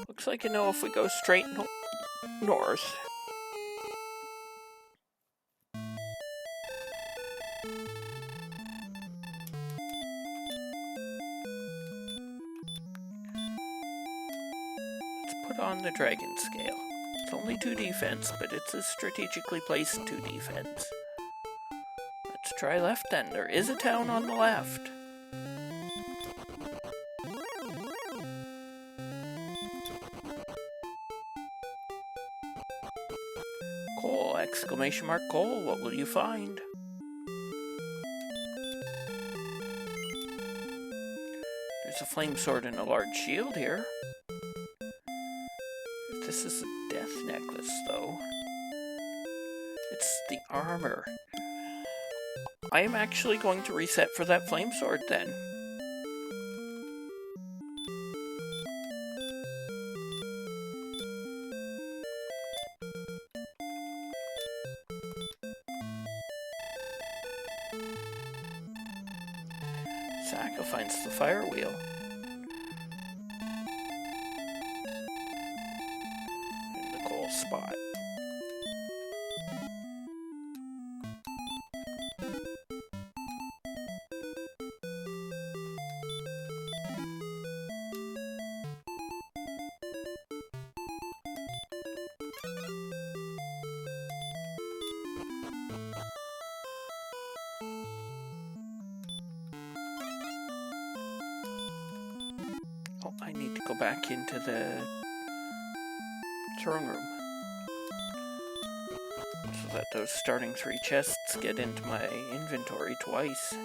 Looks like I know if we go straight north. Let's put on the dragon scale. It's only 2 defense, but it's a strategically placed 2 defense. Let's try left then. There is a town on the left. Coal! Exclamation mark coal. What will you find? There's a flame sword and a large shield here. This is a death necklace, though. It's the armor. I am actually going to reset for that flame sword then. Saka finds the fire wheel. In the coal spot. Oh, I need to go back into the throne room so that those starting 3 chests get into my inventory twice.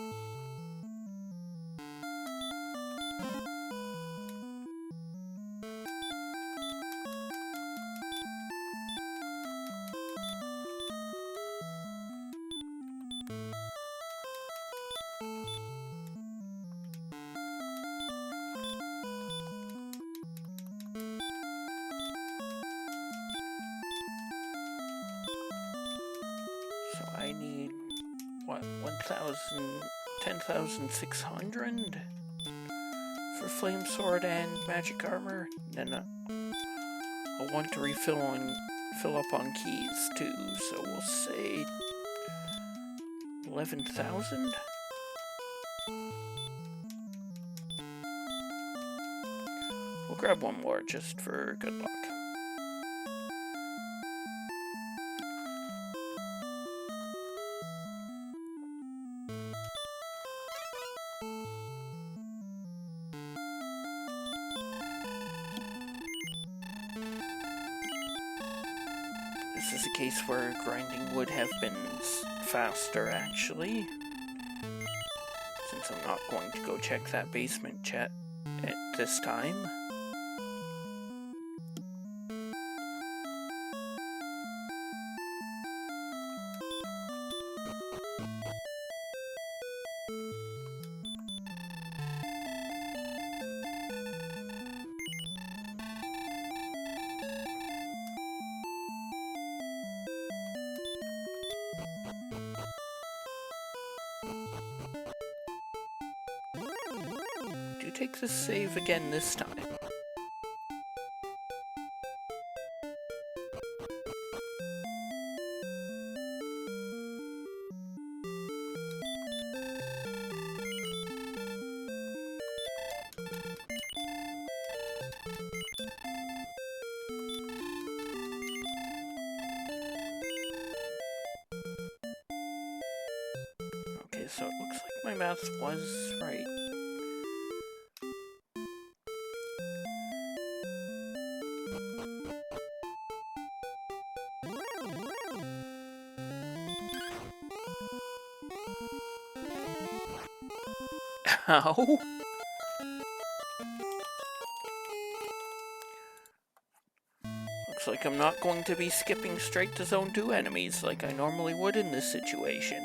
1,000, 10,600 for flame sword and magic armor. Then I'll want to fill up on keys too, so we'll say 11,000. We'll grab one more just for good luck. This is a case where grinding would have been faster, actually. Since I'm not going to go check that basement chat at this time. Do take the save again this time. Okay, so it looks like my math was right. Ow! Looks like I'm not going to be skipping straight to Zone 2 enemies like I normally would in this situation.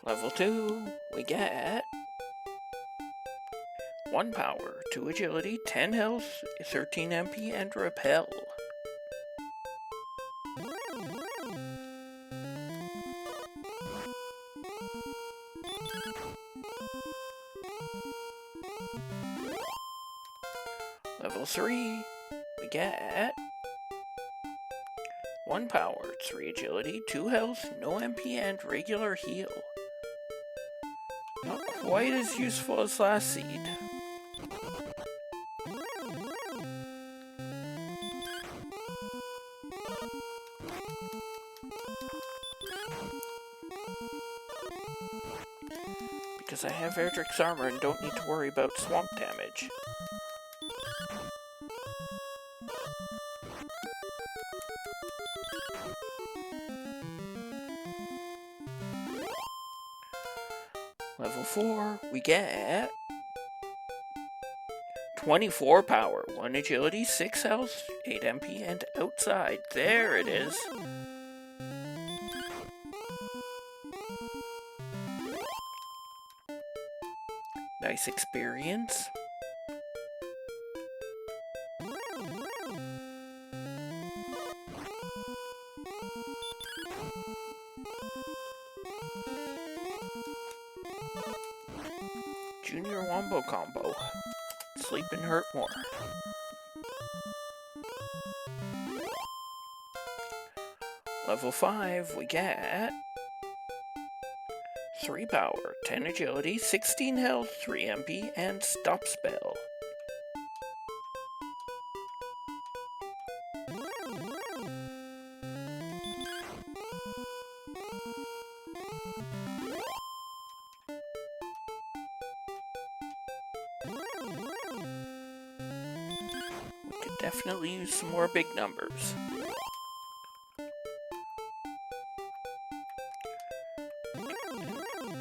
Level 2, we get 1 power, 2 agility, 10 health, 13 MP, and repel. Level 3, we get 1 power, 3 agility, 2 health, no MP, and regular heal. Not quite as useful as last seed. Because I have Erdrick's armor and don't need to worry about swamp damage. Level 4, we get 24 power, 1 agility, 6 health, 8 MP, and outside. There it is. Nice experience. Junior Wombo combo. Sleep and hurt more. Level 5, we get 3 power, 10 agility, 16 health, 3 MP, and stop spell. We could definitely use some more big numbers.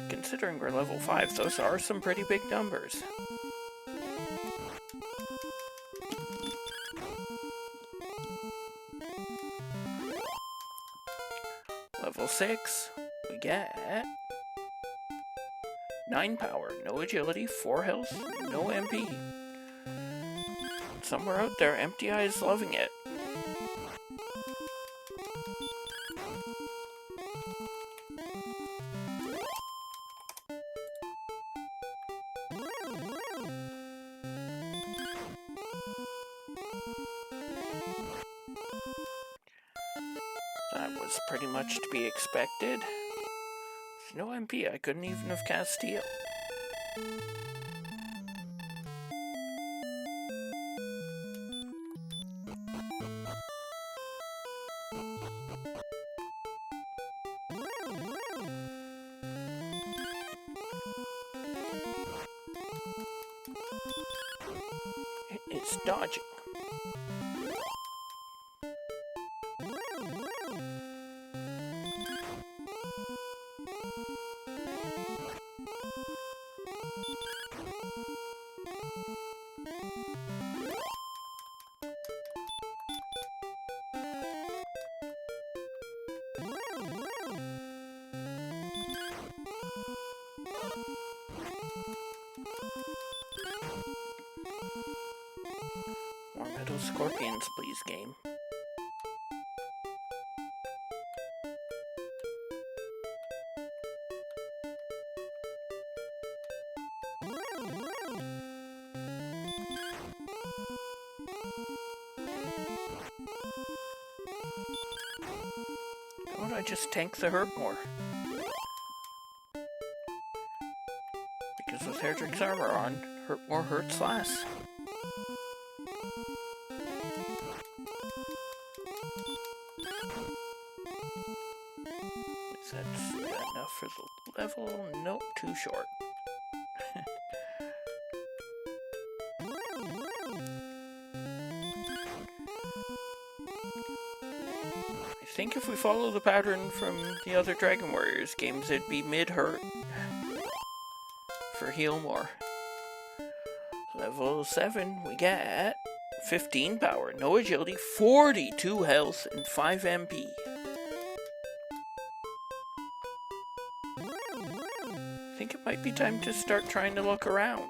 Considering we're level 5, those are some pretty big numbers. Level 6, we get 9 power, no agility, 4 health, no MP. Somewhere out there, Empty Eye is loving it. That was pretty much to be expected. With no MP, I couldn't even have cast Steel. It's dodging. More metal scorpions, please, game. Why don't I just tank the hurt more? Because with Herdrick's armor on, hurt more hurts less. Is that enough for the level? Nope, too short. I think if we follow the pattern from the other Dragon Warriors games, it'd be mid-hurt for heal more. Level 7, we get 15 power, no agility, 42 health, and 5 MP. I think it might be time to start trying to look around.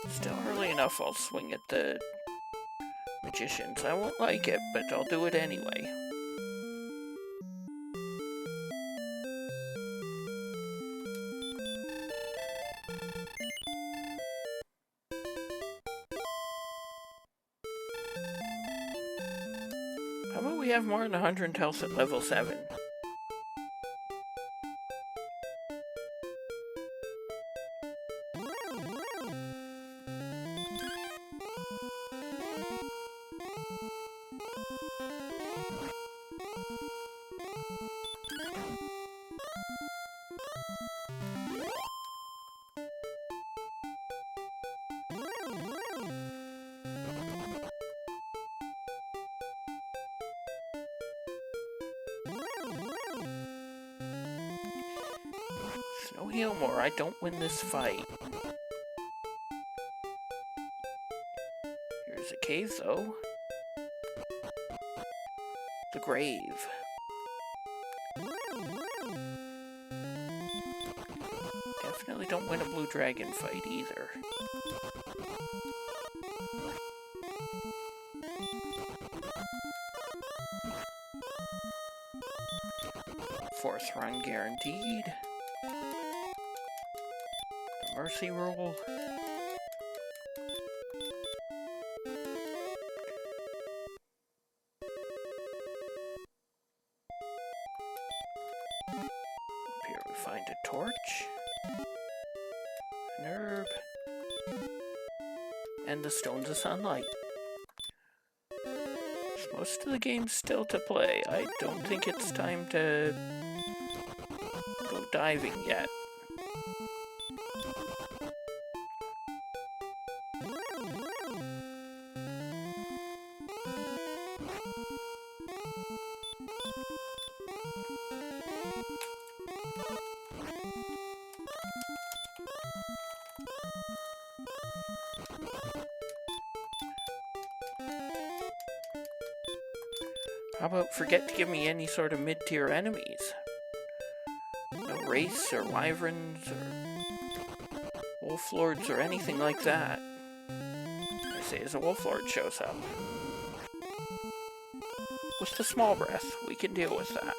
Still early enough, I'll swing at the magicians. I won't like it, but I'll do it anyway. How about we have more than 100 health at level 7? No heal more, I don't win this fight. Here's a cave, though. The grave. Definitely don't win a blue dragon fight either. Fourth run guaranteed. Mercy roll. Up here we find a torch, an herb, and the stones of sunlight. Most of the game's still to play. I don't think it's time to go diving yet. How about forget to give me any sort of mid-tier enemies? No wraiths or wyverns or wolf lords or anything like that. I say as a wolf lord shows up. With the small breath, we can deal with that.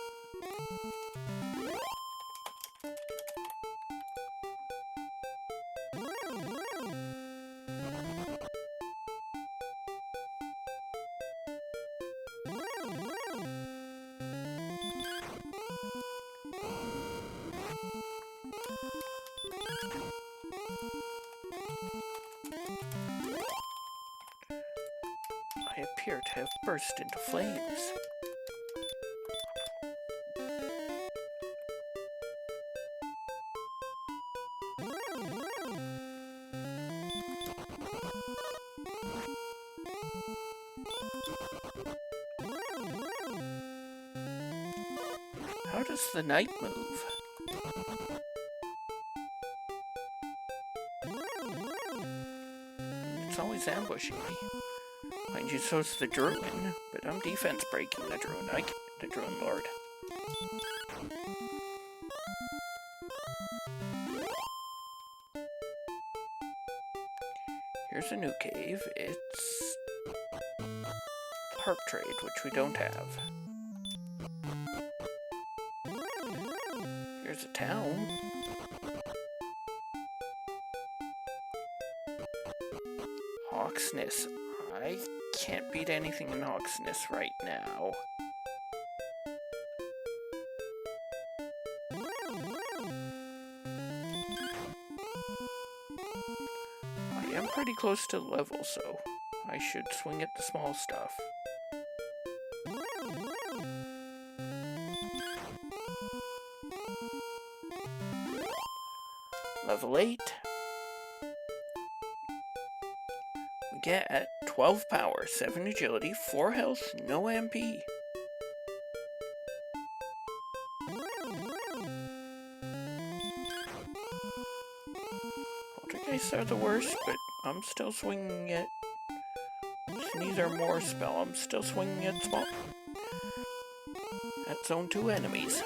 I appear to have burst into flames. How does the knight move? It's always ambushing me. Mind you, so's the druid, but I'm defense breaking the druid. The druid lord. Here's a new cave. It's harp trade, which we don't have. Here's a town. Hawksness. I can't beat anything in Hawksness right now. I am pretty close to the level, so I should swing at the small stuff. Level 8. We get 12 power, 7 agility, 4 health, no MP. Poltergeists are the worst, but I'm still swinging it. Neither more spell, I'm still swinging at small. At zone 2 enemies.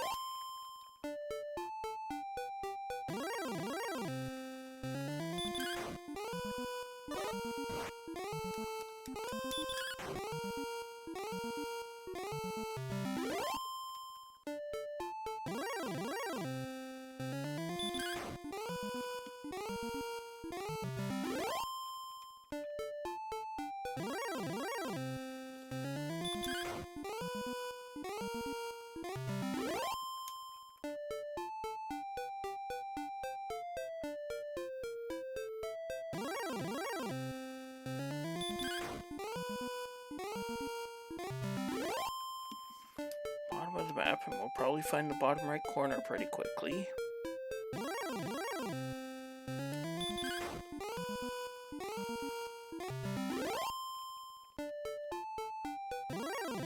Bottom of the map, and we'll probably find the bottom right corner pretty quickly.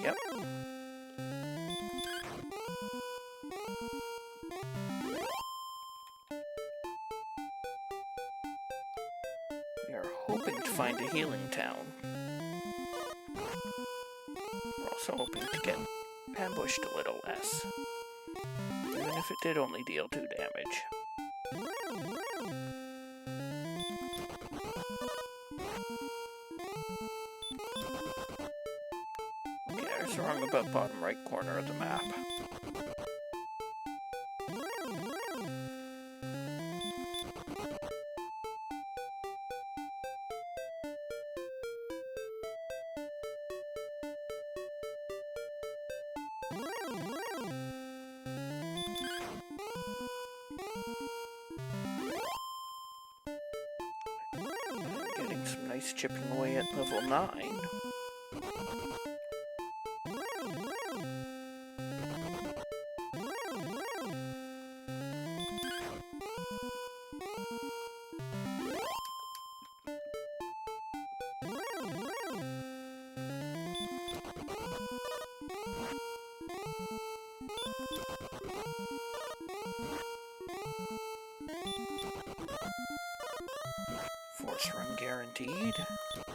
Yep. We are hoping to find a healing town. We're also hoping to get ambushed a little less. Even if it did only deal 2 damage. Okay, I was wrong about bottom right corner of the map. I'm getting some nice chipping away at level 9. Force run guaranteed.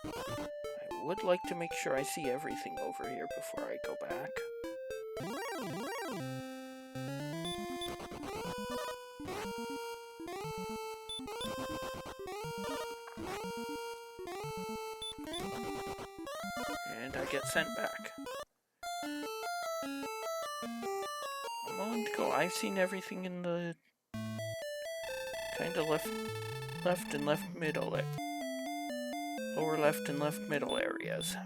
I would like to make sure I see everything over here before I go back. And I get sent back. I'm willing to go. I've seen everything in the kind of left and left middle, lower left and left middle areas.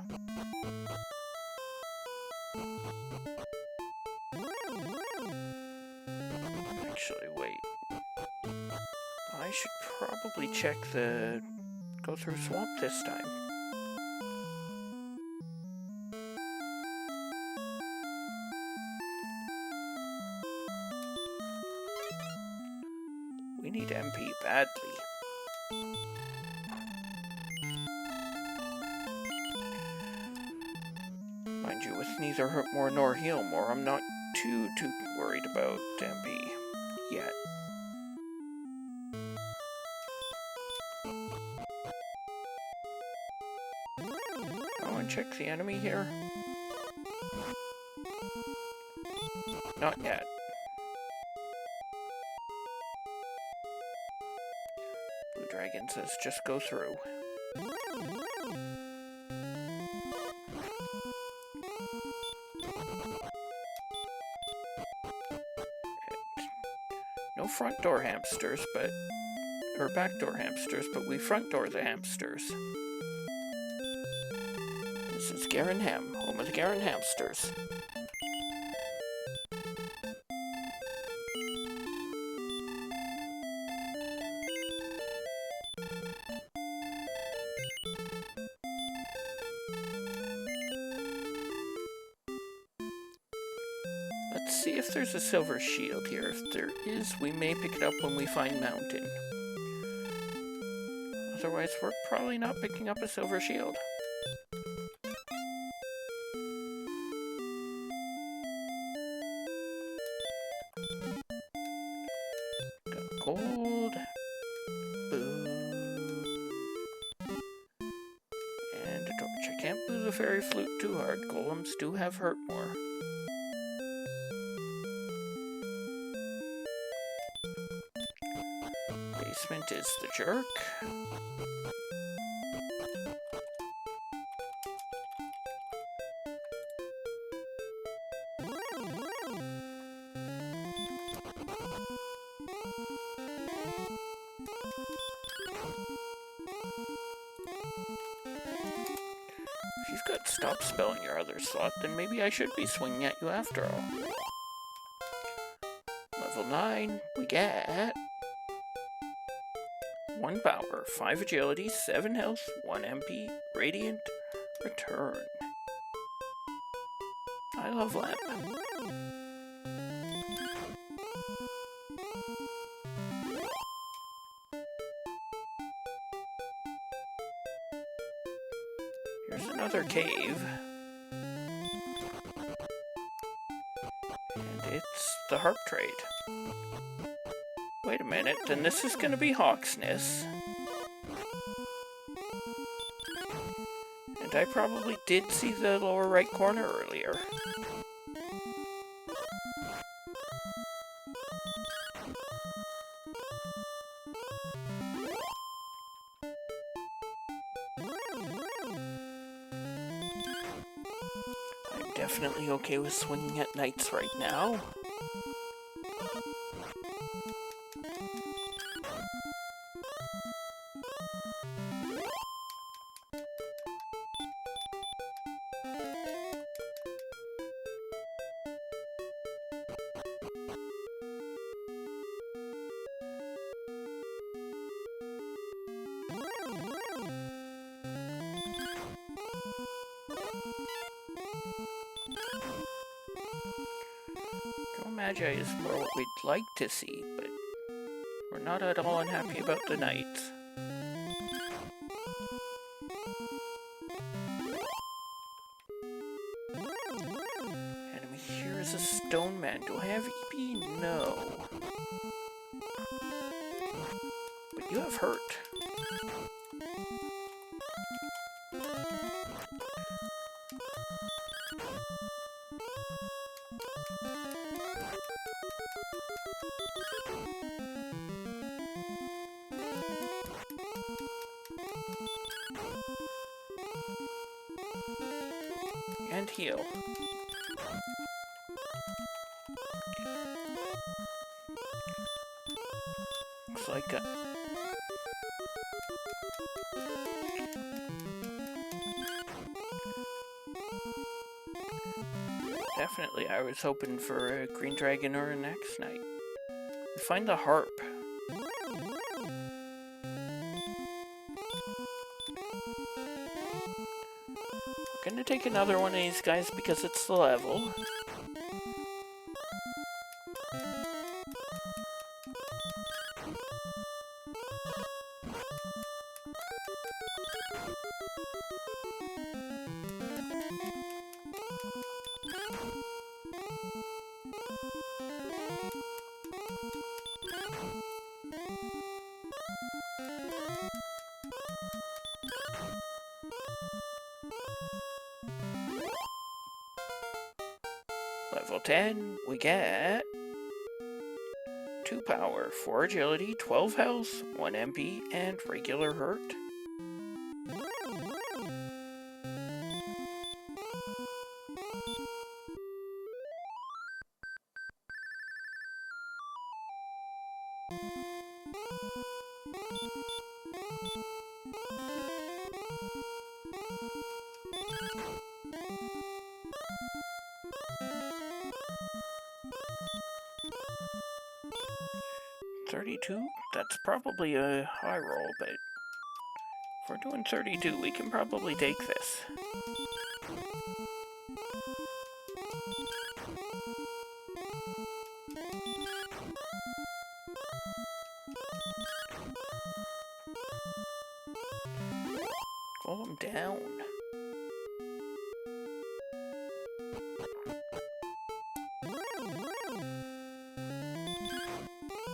Actually, wait. I should probably go through swamp this time. We need MP badly. Mind you, with neither hurt more nor heal more, I'm not too worried about MP yet. Oh, and check the enemy here. Not yet. Blue Dragon says just go through. No front door hamsters, or back door hamsters, but we front door the hamsters. This is Garenham, home of the Garen hamsters. Let's see if there's a silver shield here. If there is, we may pick it up when we find Mountain. Otherwise, we're probably not picking up a silver shield. Got gold. Boo. And a torch. I can't boo the fairy flute too hard. Golems do have hurt more. Basement is the jerk. If you've got stop spell in your other slot, then maybe I should be swinging at you after all. Level 9, we get 1 power, 5 agility, 7 health, 1 MP, radiant, return. I love lamp. Here's another cave. And it's the harp trade. Wait a minute, then this is going to be Hawksness. And I probably did see the lower right corner earlier. I'm definitely okay with swinging at knights right now. Magi is more what we'd like to see, but we're not at all unhappy about the knights. Enemy here is a stone man. Do I have EP? No. But you have hurt. And heal. Looks like definitely, I was hoping for a green dragon or an X-Knight. Find the harp. I'm gonna take another one of these guys because it's the level. Level 10, we get 2 power, 4 agility, 12 health, 1 MP, and regular hurt. That's probably a high roll, but if we're doing 32, we can probably take this. Pull them down.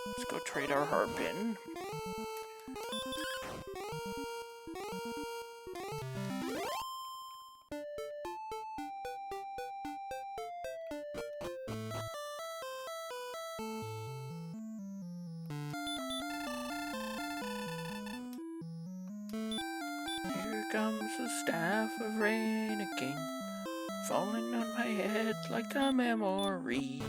Let's go trade our harp in. Here comes the staff of rain again, falling on my head like a memory.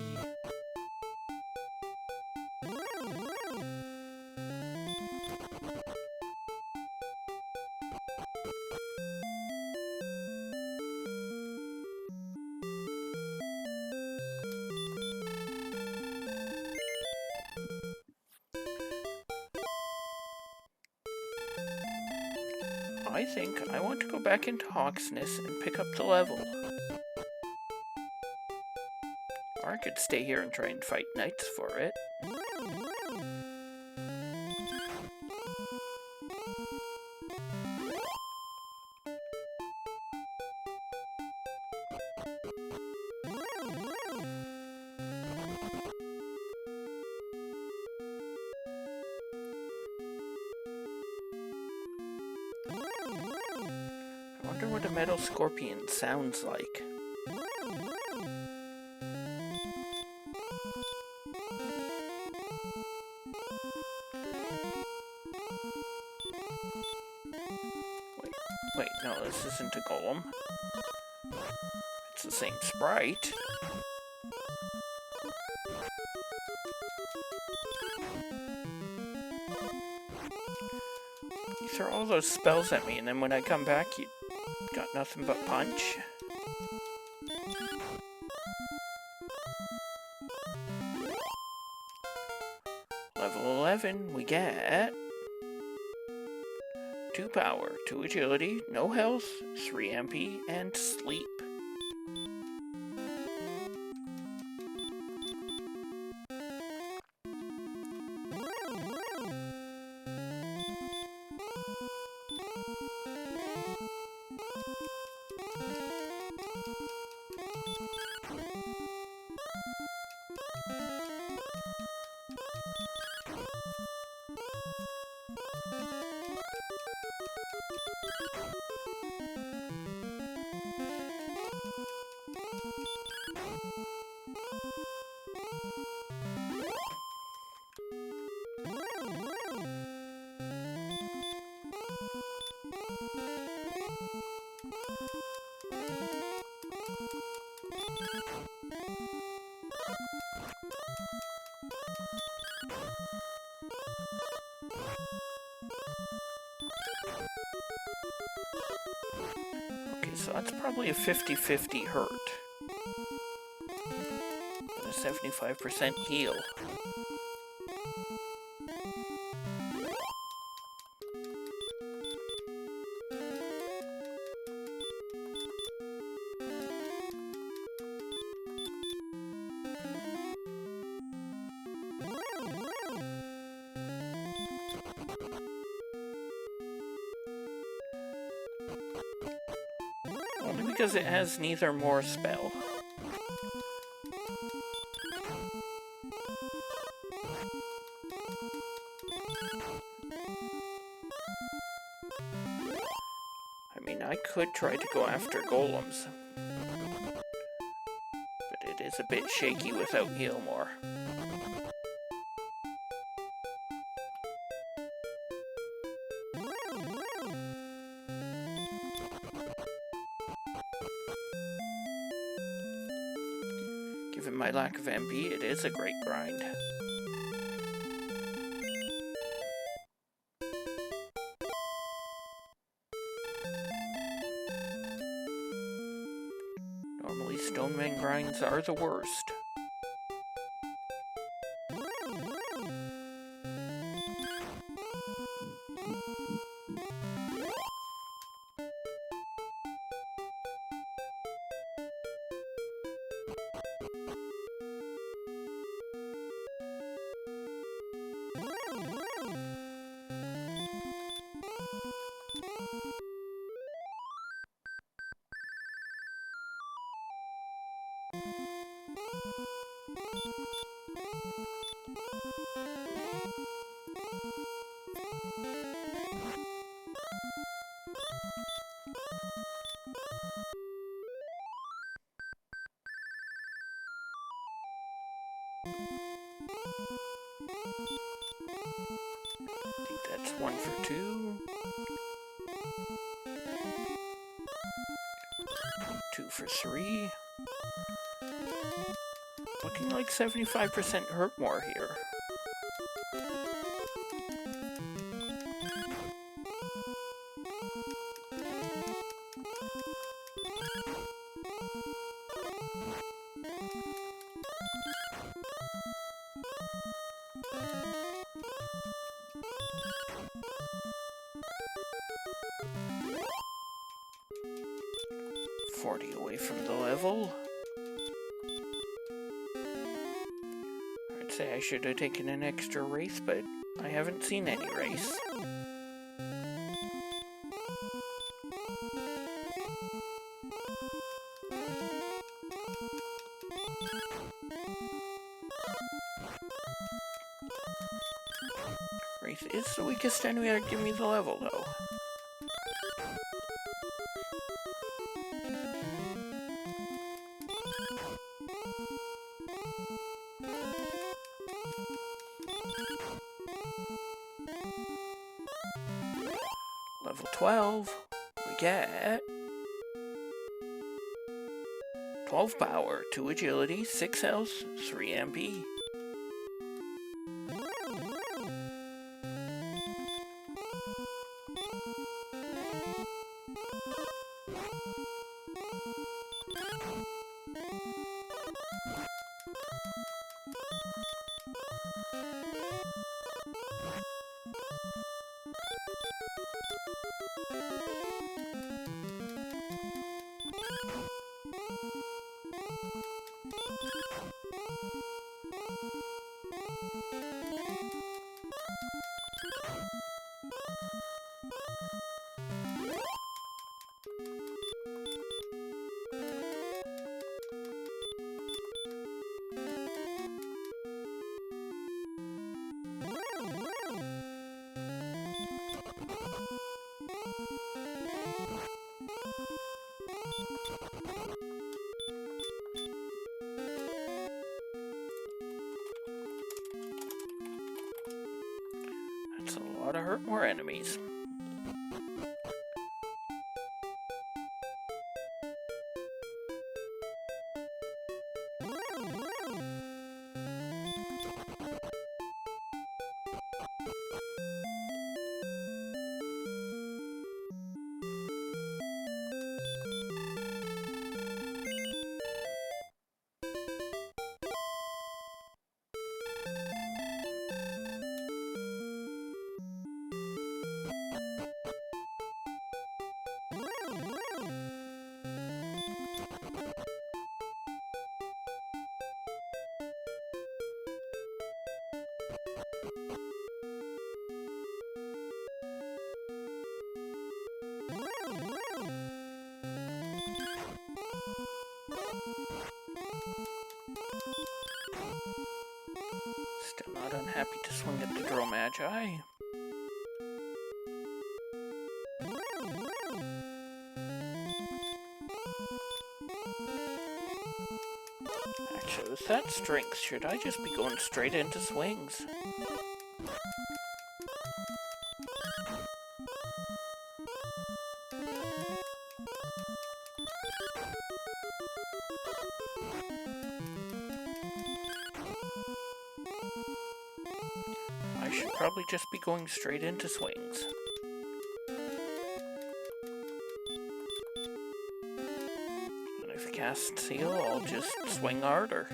I think I want to go back into Hawksness and pick up the level. Or I could stay here and try and fight knights for it. I wonder what a metal scorpion sounds like. Wait, no, this isn't a golem. It's the same sprite. You throw all those spells at me, and then when I come back, you got nothing but punch. Level 11, we get 2 power, 2 agility, no health, 3 MP, and sleep. Okay, so that's probably a 50-50 hurt. And a 75% heal. Only because it has neither more spell. I mean, I could try to go after golems, but it is a bit shaky without heal more. Given my lack of MP, it is a great grind. Normally, Stoneman grinds are the worst. I think that's 1 for 2. 2 for 3. Looking like 75% hurt more here. Away from the level. I'd say I should have taken an extra race, but I haven't seen any race. Race is the weakest enemy that'd give me the level, though. Level 12, we get 12 power, 2 agility, 6 health, 3 MP. That's a lot of hurt more enemies. Still not unhappy to swing at the Drill Magi. Actually, with that strength, should I just be going straight into swings? I should probably just be going straight into swings. And if I cast Seal, I'll just swing harder.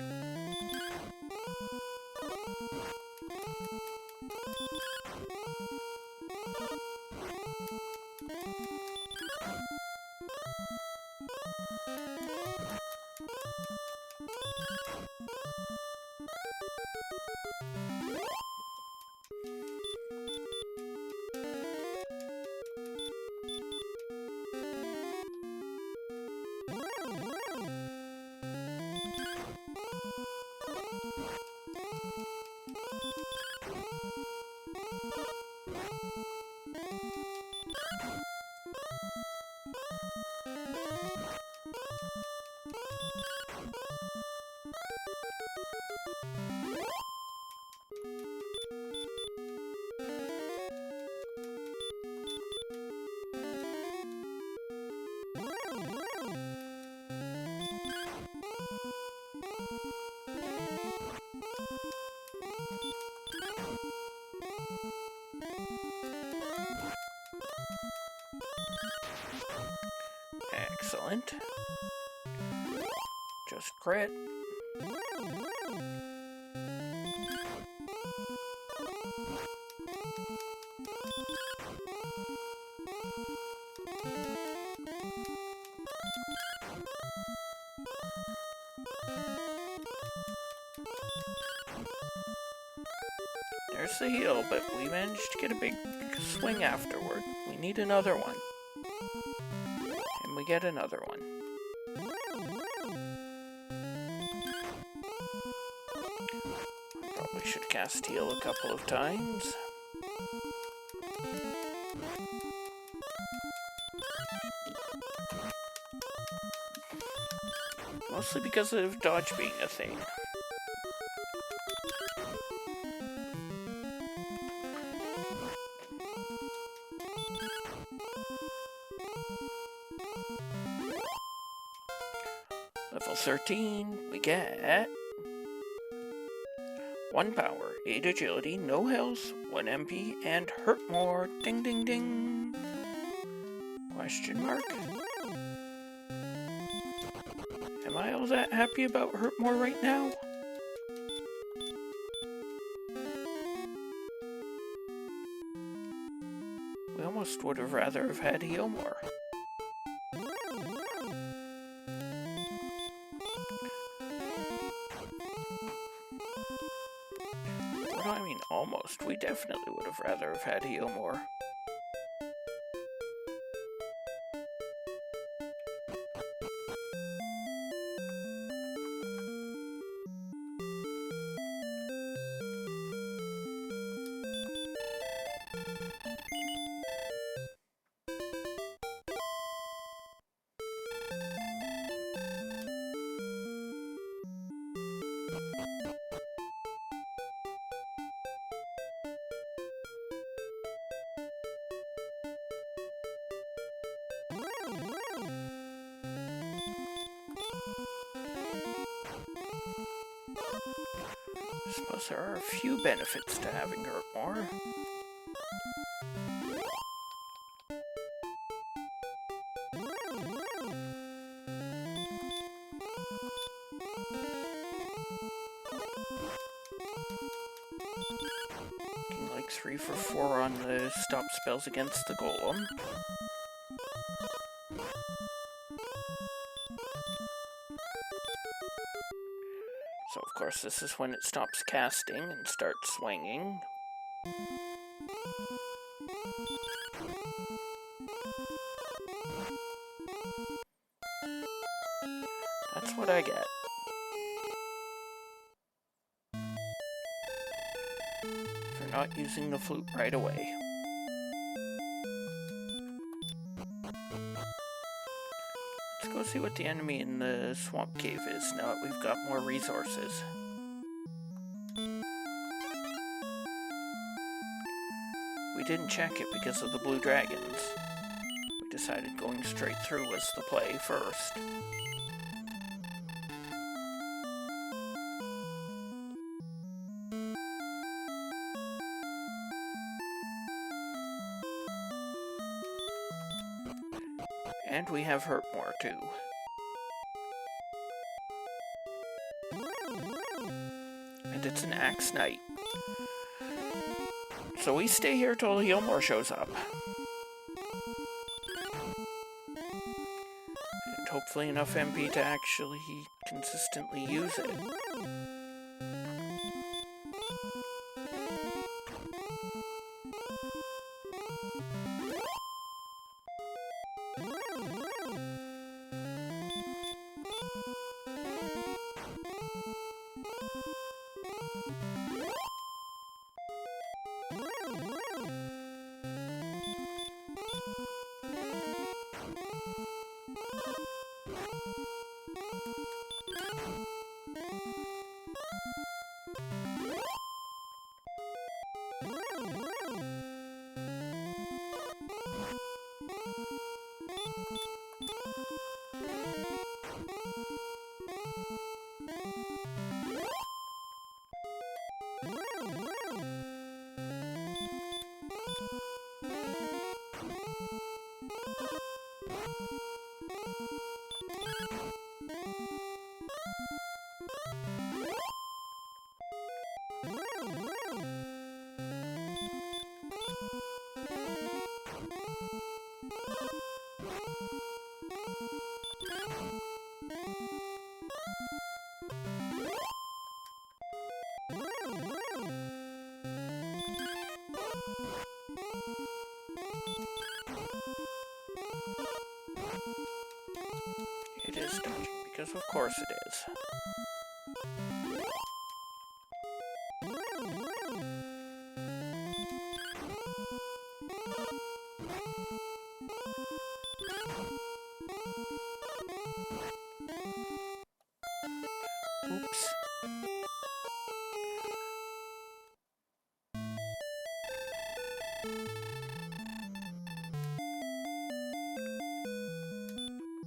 Excellent. Just crit. There's the heal, but we managed to get a big swing afterward. We need another one. And we get another one. Probably should cast heal a couple of times. Mostly because of dodge being a thing. Level 13, we get 1 power, 8 agility, no health, 1 MP, and hurt more. Ding ding ding. Question mark? Am I all that happy about hurt more right now? We almost would have rather have had heal more. What do I mean almost? We definitely would have rather have had heal more. I suppose there are a few benefits to having hurt more. Looking like 3 for 4 on the stop spells against the golem. So of course course, this is when it stops casting and starts swinging. That's what I get. For not using the flute right away. Let's go see what the enemy in the swamp cave is now that we've got more resources. We didn't check it because of the blue dragons. We decided going straight through was the play first. And we have hurt more too. And it's an axe night. So we stay here till Healmore shows up. And hopefully enough MP to actually consistently use it. It is dodging, because of course it is. Oops.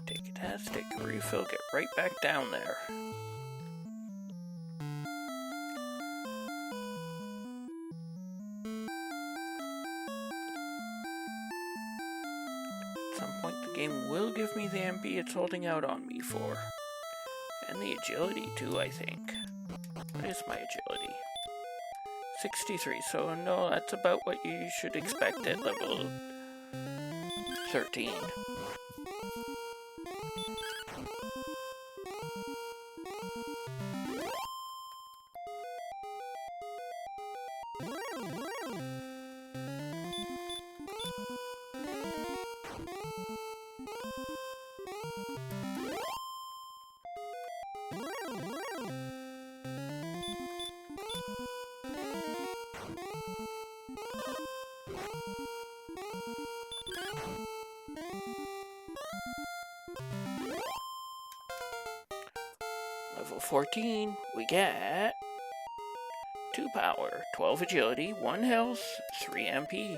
Take a test, take a refill, get right back down there. At some point the game will give me the MP it's holding out on me for. And the agility too, I think. What is my agility? 63, so no, that's about what you should expect at level 13. Level 14, we get 2 power, 12 agility, 1 health, 3 MP.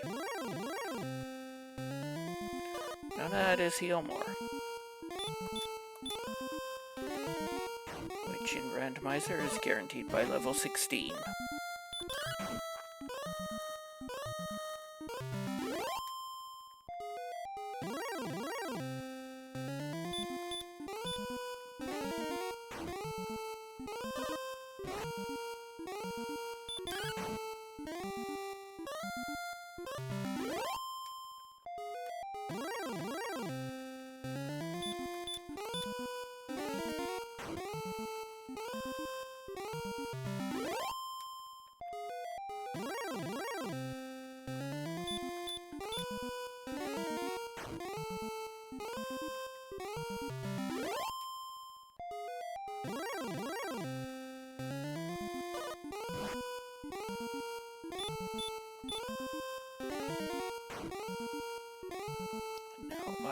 Now that is Healmore, which in Randomizer is guaranteed by level 16.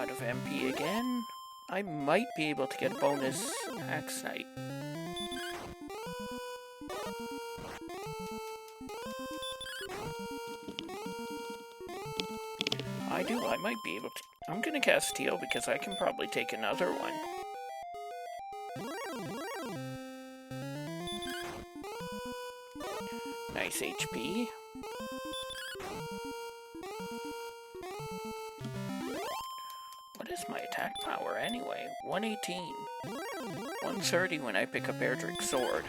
out of MP again. I might be able to get a bonus Axe Knight. I might be able to. I'm gonna cast Steel because I can probably take another one. Nice HP. What is my attack power anyway? 118. 130 when I pick up Erdrick's sword.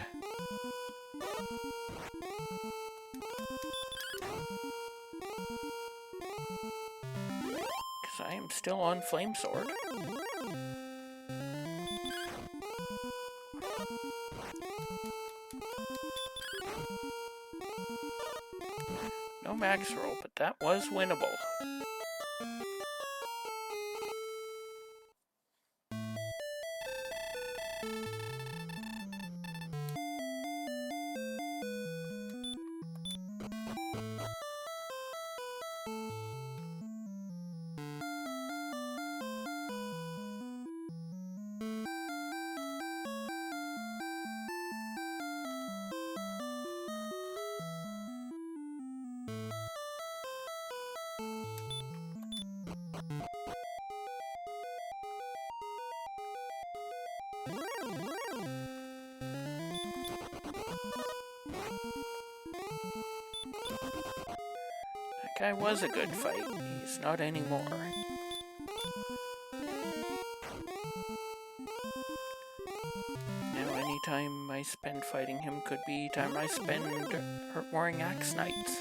Because I am still on Flame Sword. No max roll, but that was winnable. That guy was a good fight. He's not anymore. Now any time I spend fighting him could be time I spend wearing Axe Knights.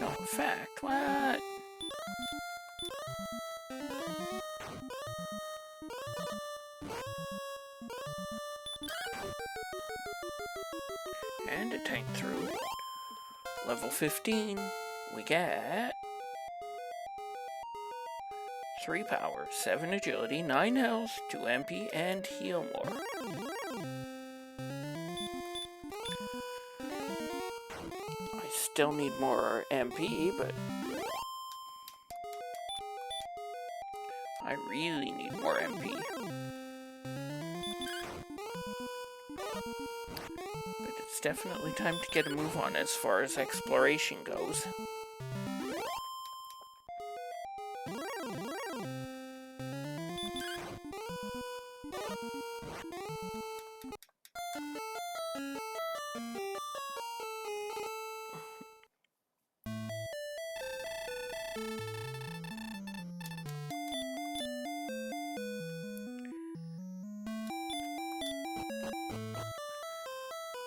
No fact, what? And a tank through. Level 15, we get 3 power, 7 agility, 9 health, 2 MP, and heal more. I still need more MP, but I really need more MP. But it's definitely time to get a move on as far as exploration goes.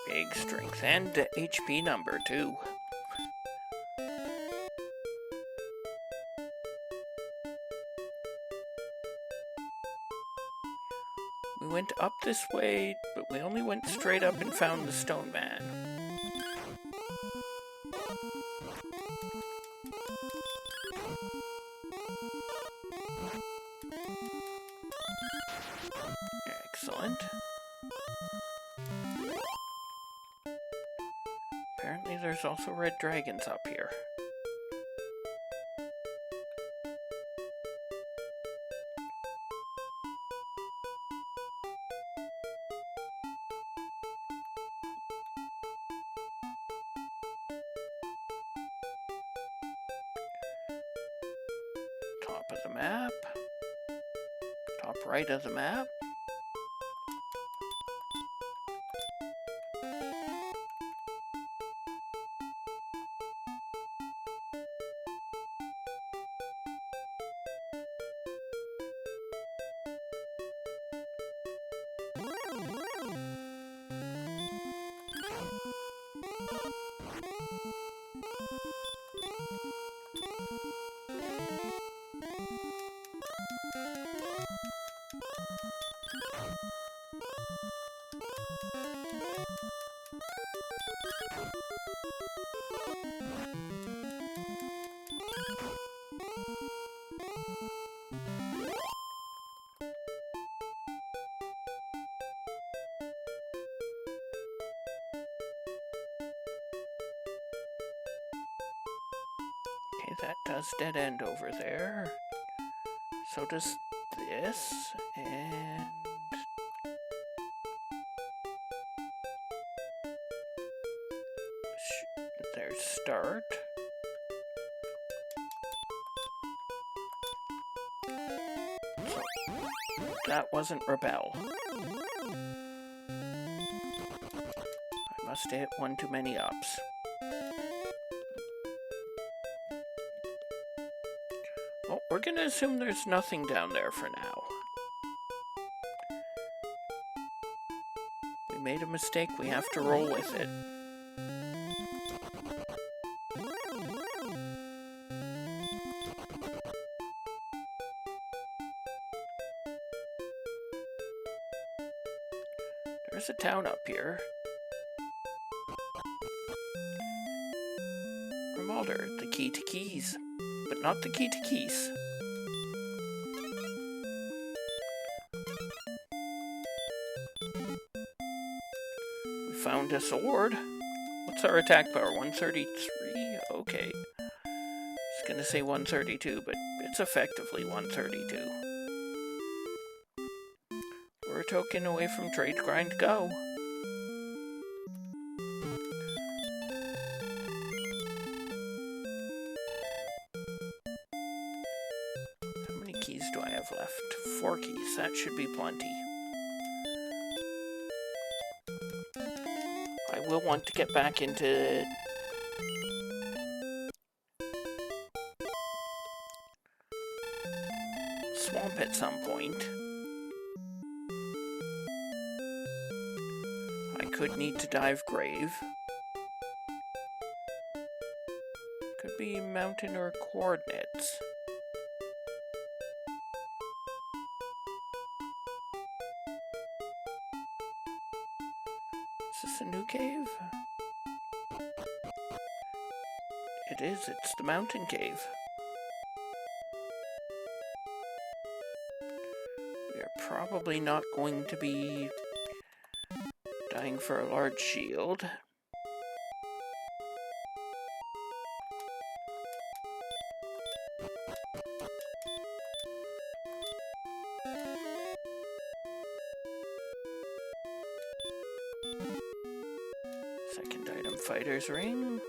Big strength and HP number too. We went up this way, but we only went straight up and found the stone man. Excellent. Apparently there's also red dragons up here. Top of the map. Top right of the map. Okay, that does dead end over there. So does this, and there's start. So that wasn't rebel. I must have hit one too many ups. Well, we're gonna assume there's nothing down there for now. We made a mistake, we have to roll with it. There's a town up here. Remalder, the key to keys. But not the key to keys. We found a sword. What's our attack power? 133? Okay. I was gonna say 132, but it's effectively 132. We're a token away from Trade Grind Go. How many keys do I have left? 4 keys. That should be plenty. I will want to get back into Swamp at some point. I could need to dive Grave. Could be mountain or coordinates. Is this a new cave? It is, it's the mountain cave. We are probably not going to be dying for a large shield. Second item, Fighter's Ring.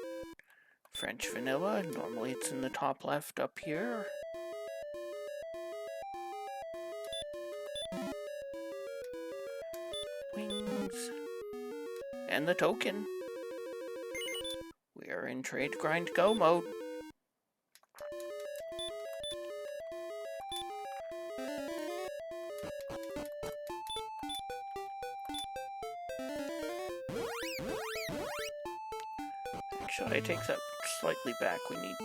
French Vanilla, normally it's in the top left up here. Wings. And the token. We are in Trade Grind Go mode. Actually, I take that slightly back. We need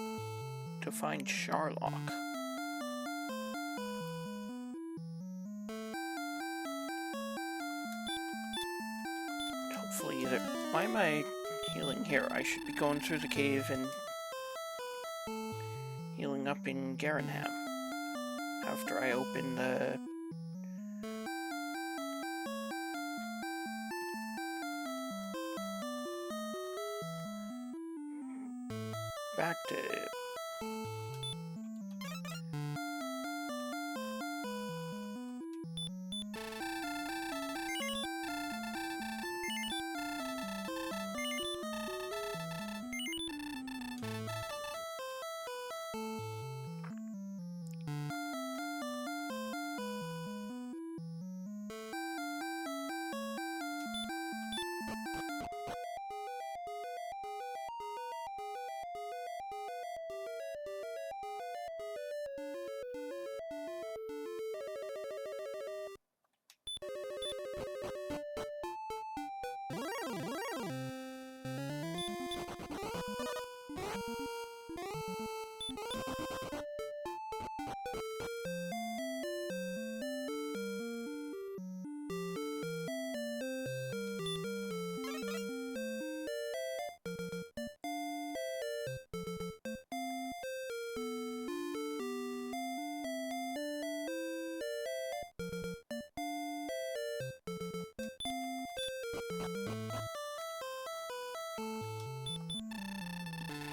to find Sharlock. Hopefully either... Why am I healing here? I should be going through the cave and healing up in Garenham after I open the... back to...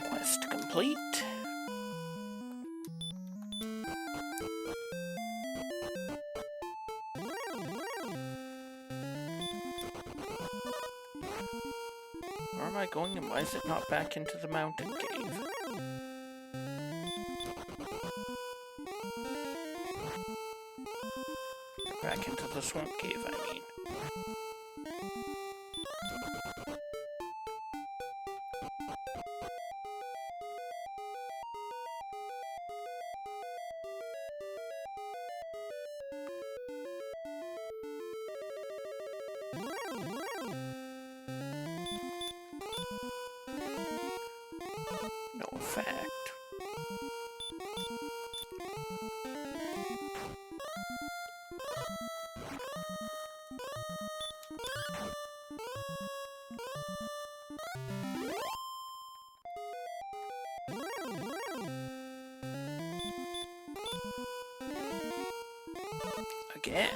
Quest complete. Where am I going and why is it not back into the mountain cave? Back into the swamp cave, I mean. No effect. Again?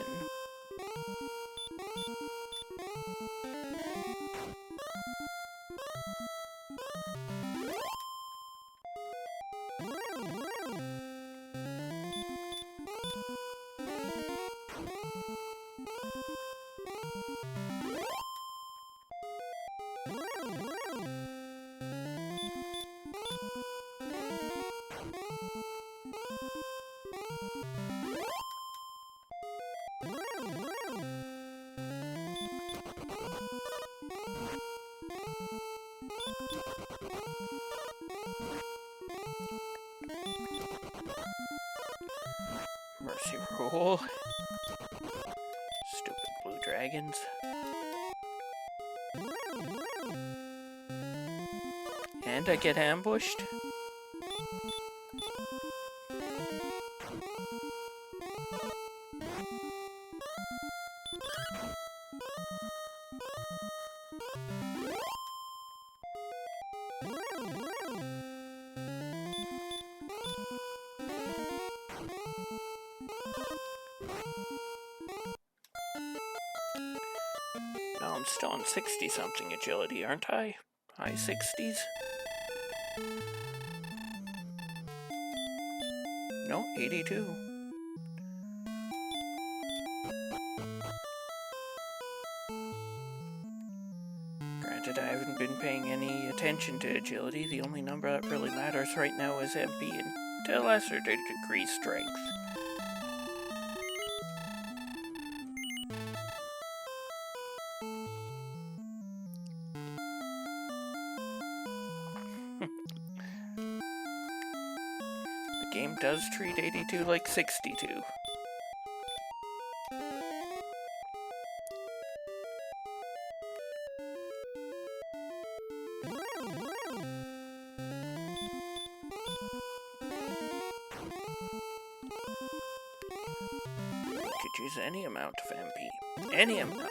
Mercy roll. Stupid blue dragons. And I get ambushed? No, I'm still on 60-something agility, aren't I? High 60s? No, 82. Granted, I haven't been paying any attention to agility. The only number that really matters right now is MP and, to a lesser degree, strength. The game does treat 82 like 62. Could use any amount of MP. Any amount.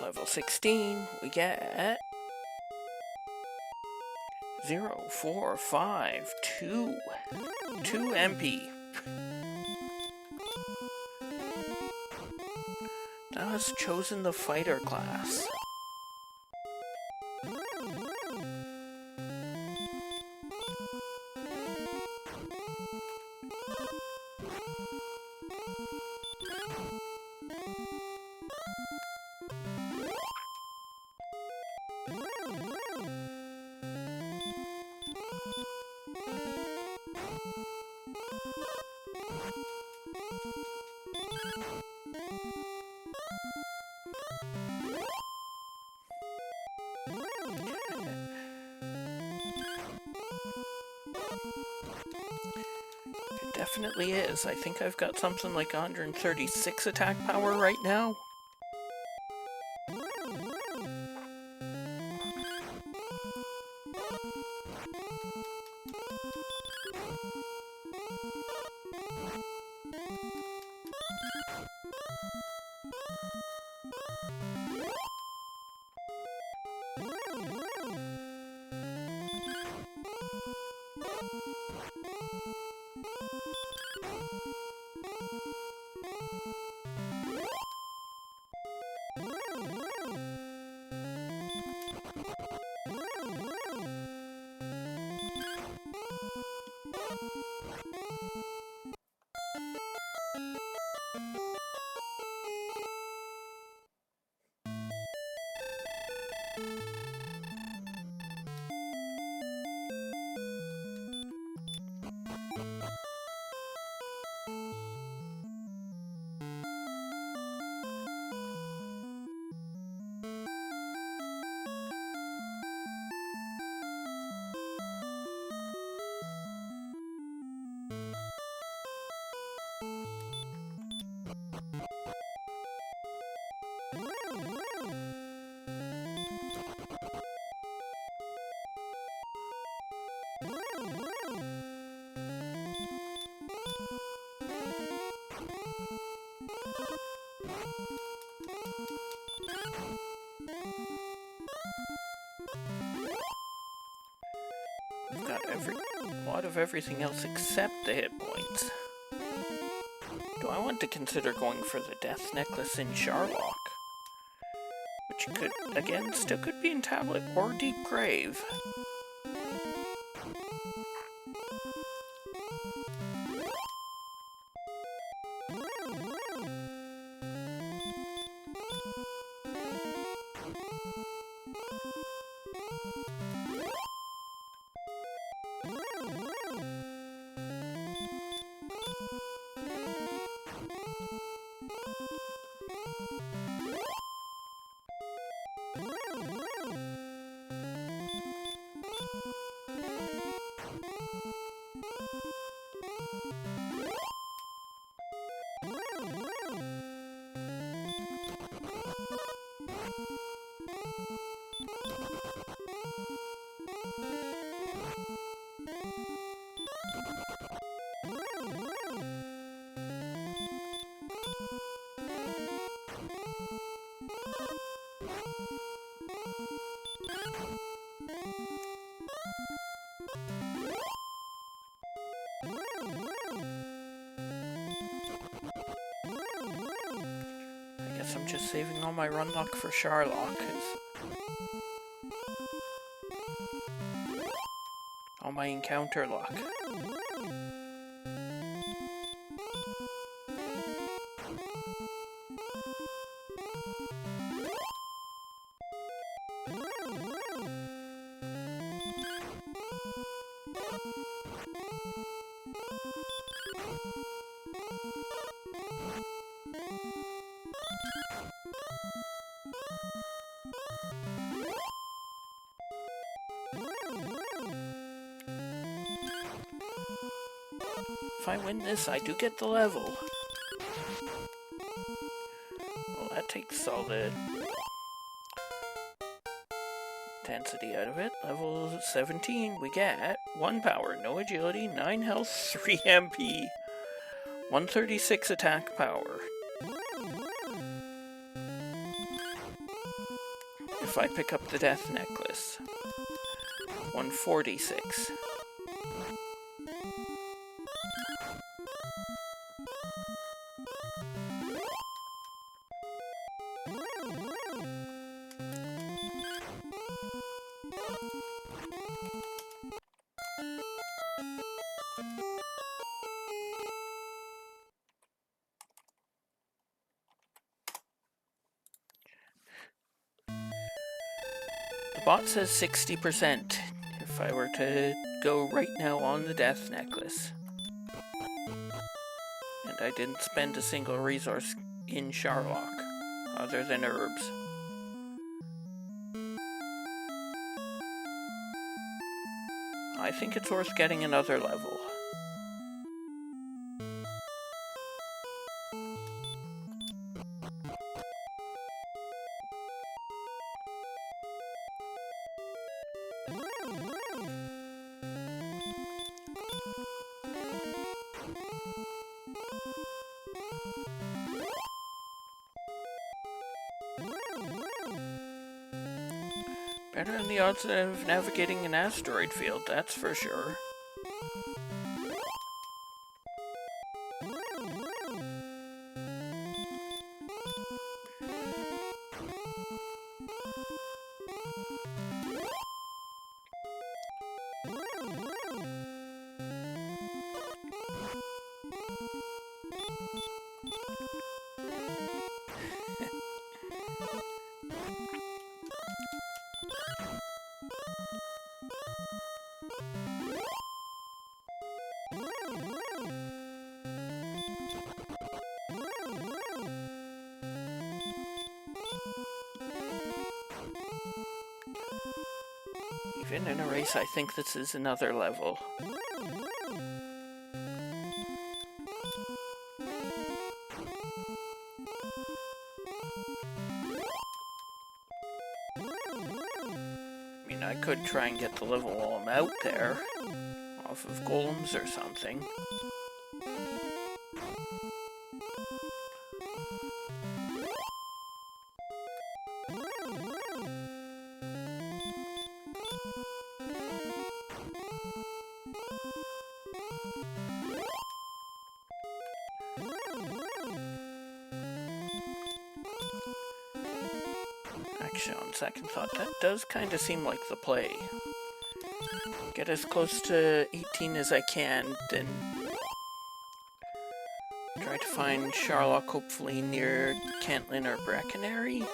Level 16, we get 0, 4, 5, 2. 2 MP. Now has chosen the fighter class. definitely is. I think I've got something like 136 attack power right now. We've got a lot of everything else except the hit points. Do I want to consider going for the Death Necklace in Sharlock? Which could, again, still could be in Tablet or Deep Grave. I guess I'm just saving all my run luck for Sharlock, 'cause all my encounter luck. If I win this, I do get the level. Well, that takes solid intensity out of it. Level 17, we get 1 power, no agility, 9 health, 3 MP, 136 attack power. If I pick up the Death Necklace, 146. The bot says 60% if I were to go right now on the Death Necklace. And I didn't spend a single resource in Sharlock, other than herbs. I think it's worth getting another level. Better than the odds of navigating an asteroid field, that's for sure. Even in a race, I think this is another level. I mean, I could try and get the level while I'm out there, off of golems or something. Actually, on second thought, that does kind of seem like the play. Get as close to 18 as I can, then try to find Sharlock, hopefully near Cantlin or Brackenary.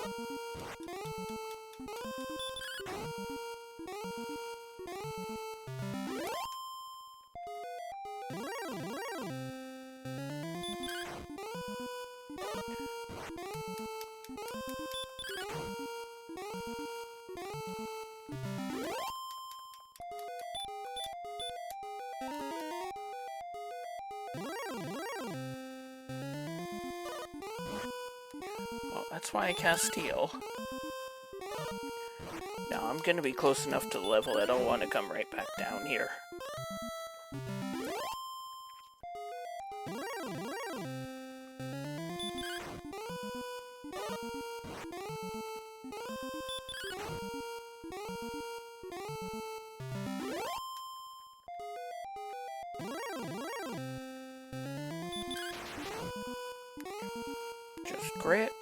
Well, that's why I cast Steel. Now I'm gonna be close enough to the level I don't want to come right back down here. Just grit.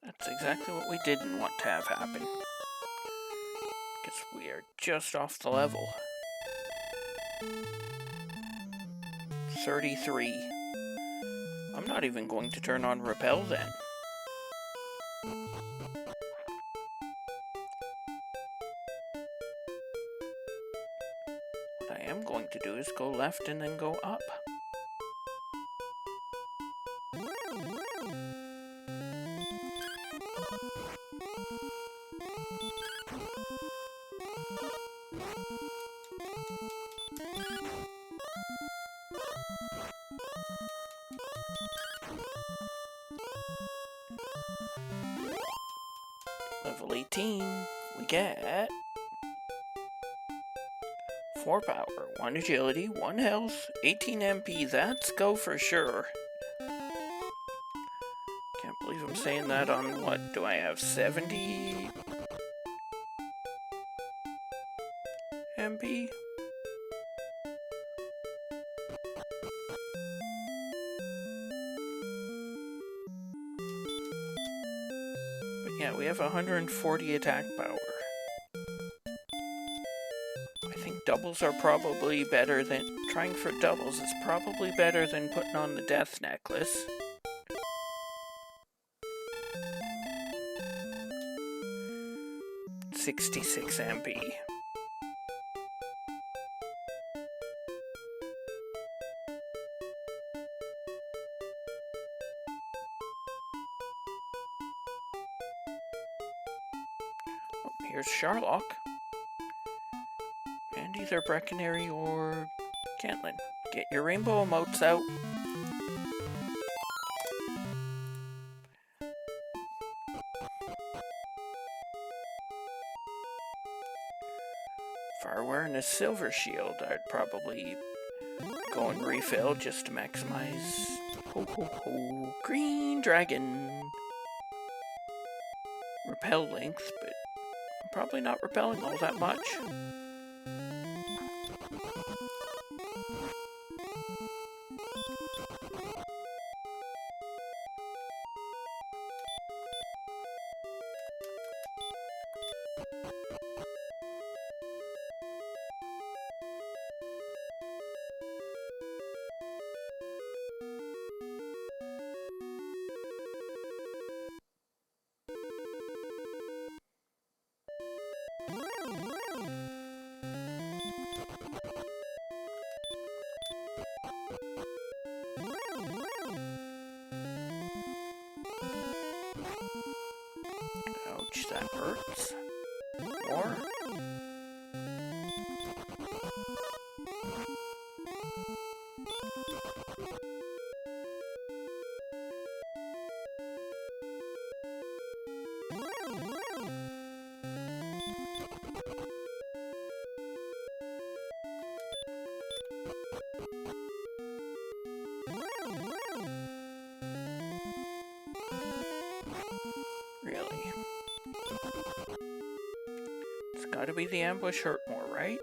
That's exactly what we didn't want to have happen. Because we are just off the level. 33. I'm not even going to turn on Repel then. What I am going to do is go left and then go up. Level 18, we get 4 power, 1 agility, 1 health, 18 MP, that's go for sure. Can't believe I'm saying that on, what, do I have 70 MP? Yeah, we have 140 attack power. I think double doubles are probably better than... Trying for doubles is probably better than putting on the death necklace. $66 MP. Oh, here's Sharlock. And either Breckenary or Cantlin. Get your rainbow emotes out. If I were wearing a silver shield, I'd probably go and refill just to maximize. Ho ho ho! Green dragon! Repel length, but I'm probably not repelling all that much. Ouch, that hurts. More. Really? It's gotta be the ambush hurt more, right?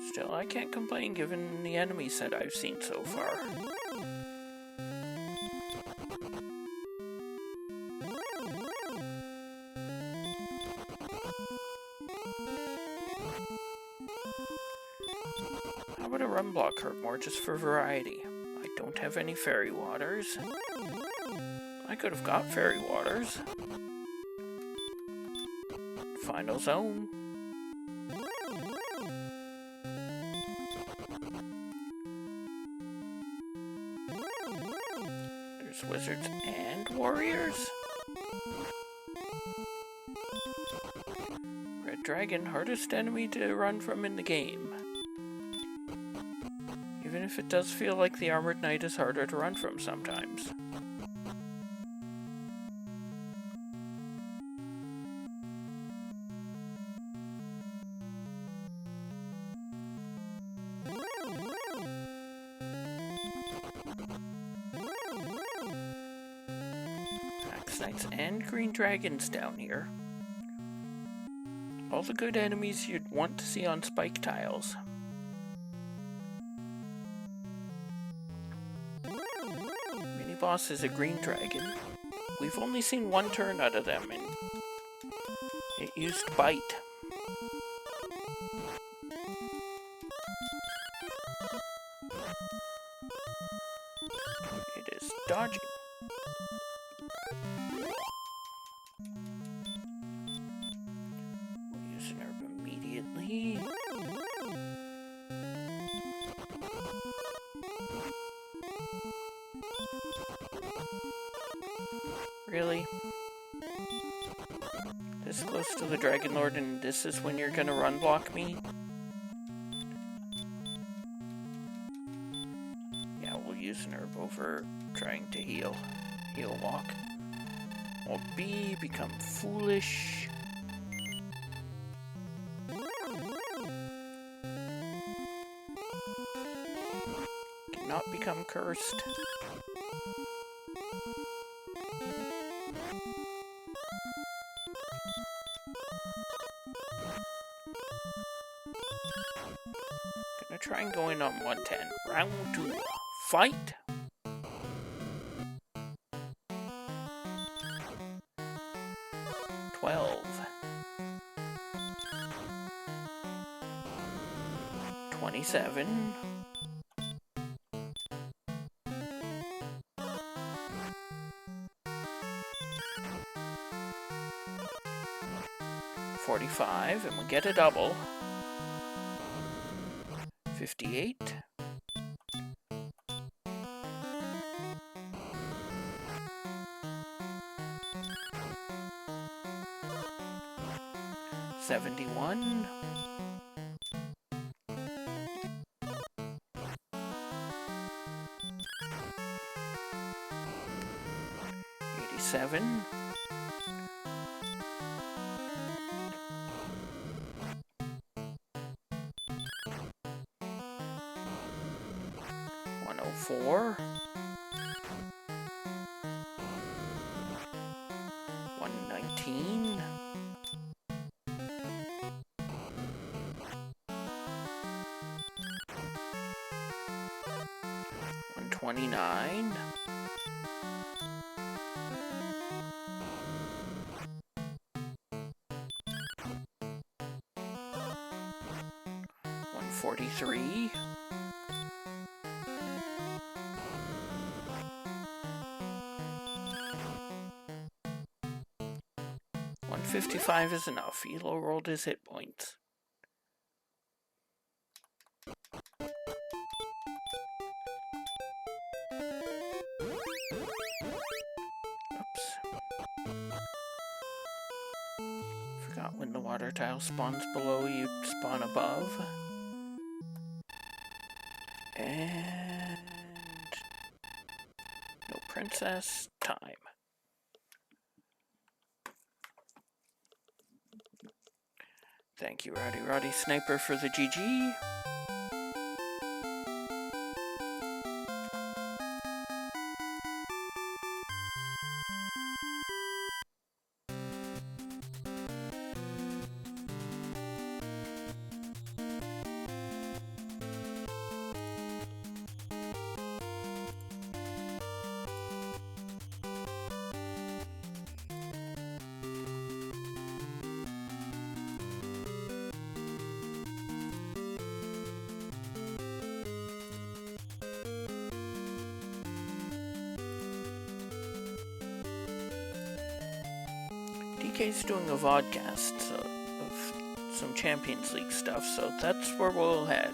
Still, I can't complain given the enemies that I've seen so far. How would a run block hurt more just for variety? I don't have any fairy waters. I could have got fairy waters. Final zone. There's wizards and warriors. Red dragon, hardest enemy to run from in the game. Even if it does feel like the armored knight is harder to run from sometimes. Axe knights and green dragons down here. All the good enemies you'd want to see on spike tiles. Boss is a green dragon. We've only seen one turn out of them, and it used bite. It is dodging. We'll use an herb immediately. Really? This close to the Dragon Lord, and this is when you're gonna run block me? Yeah, we'll use an herb over trying to heal. Heal walk. Will B become foolish? Cannot become cursed. Gonna try and go in on 110. Round 2. Fight! 27. 45, and we get a double. 58. 71. 87. 104. 119. 129. 143. 155 is enough. Elo rolled his hit points. Oops. Forgot when the water tile spawns below, you spawn above. And no princess. Time. Thank you, Roddy Sniper, for the GG. DK's doing a vodcast of some Champions League stuff, so that's where we'll head.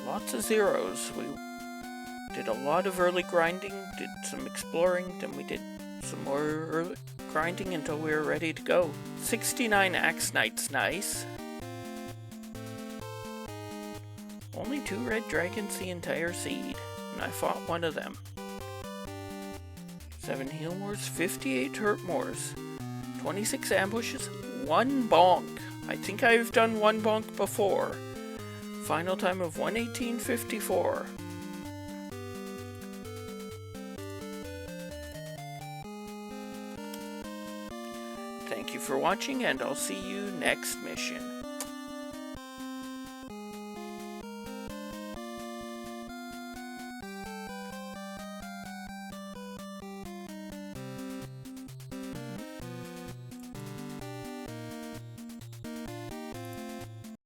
Lots of zeros. We did a lot of early grinding, did some exploring, then we did some more early grinding until we were ready to go. 69 Axe Knights, nice. Only 2 red dragons the entire seed, and I fought one of them. 7 heal moors, 58 hurt moors, 26 ambushes, 1 bonk. I think I've done 1 bonk before. Final time of 1:18:54. Thank you for watching, and I'll see you next mission.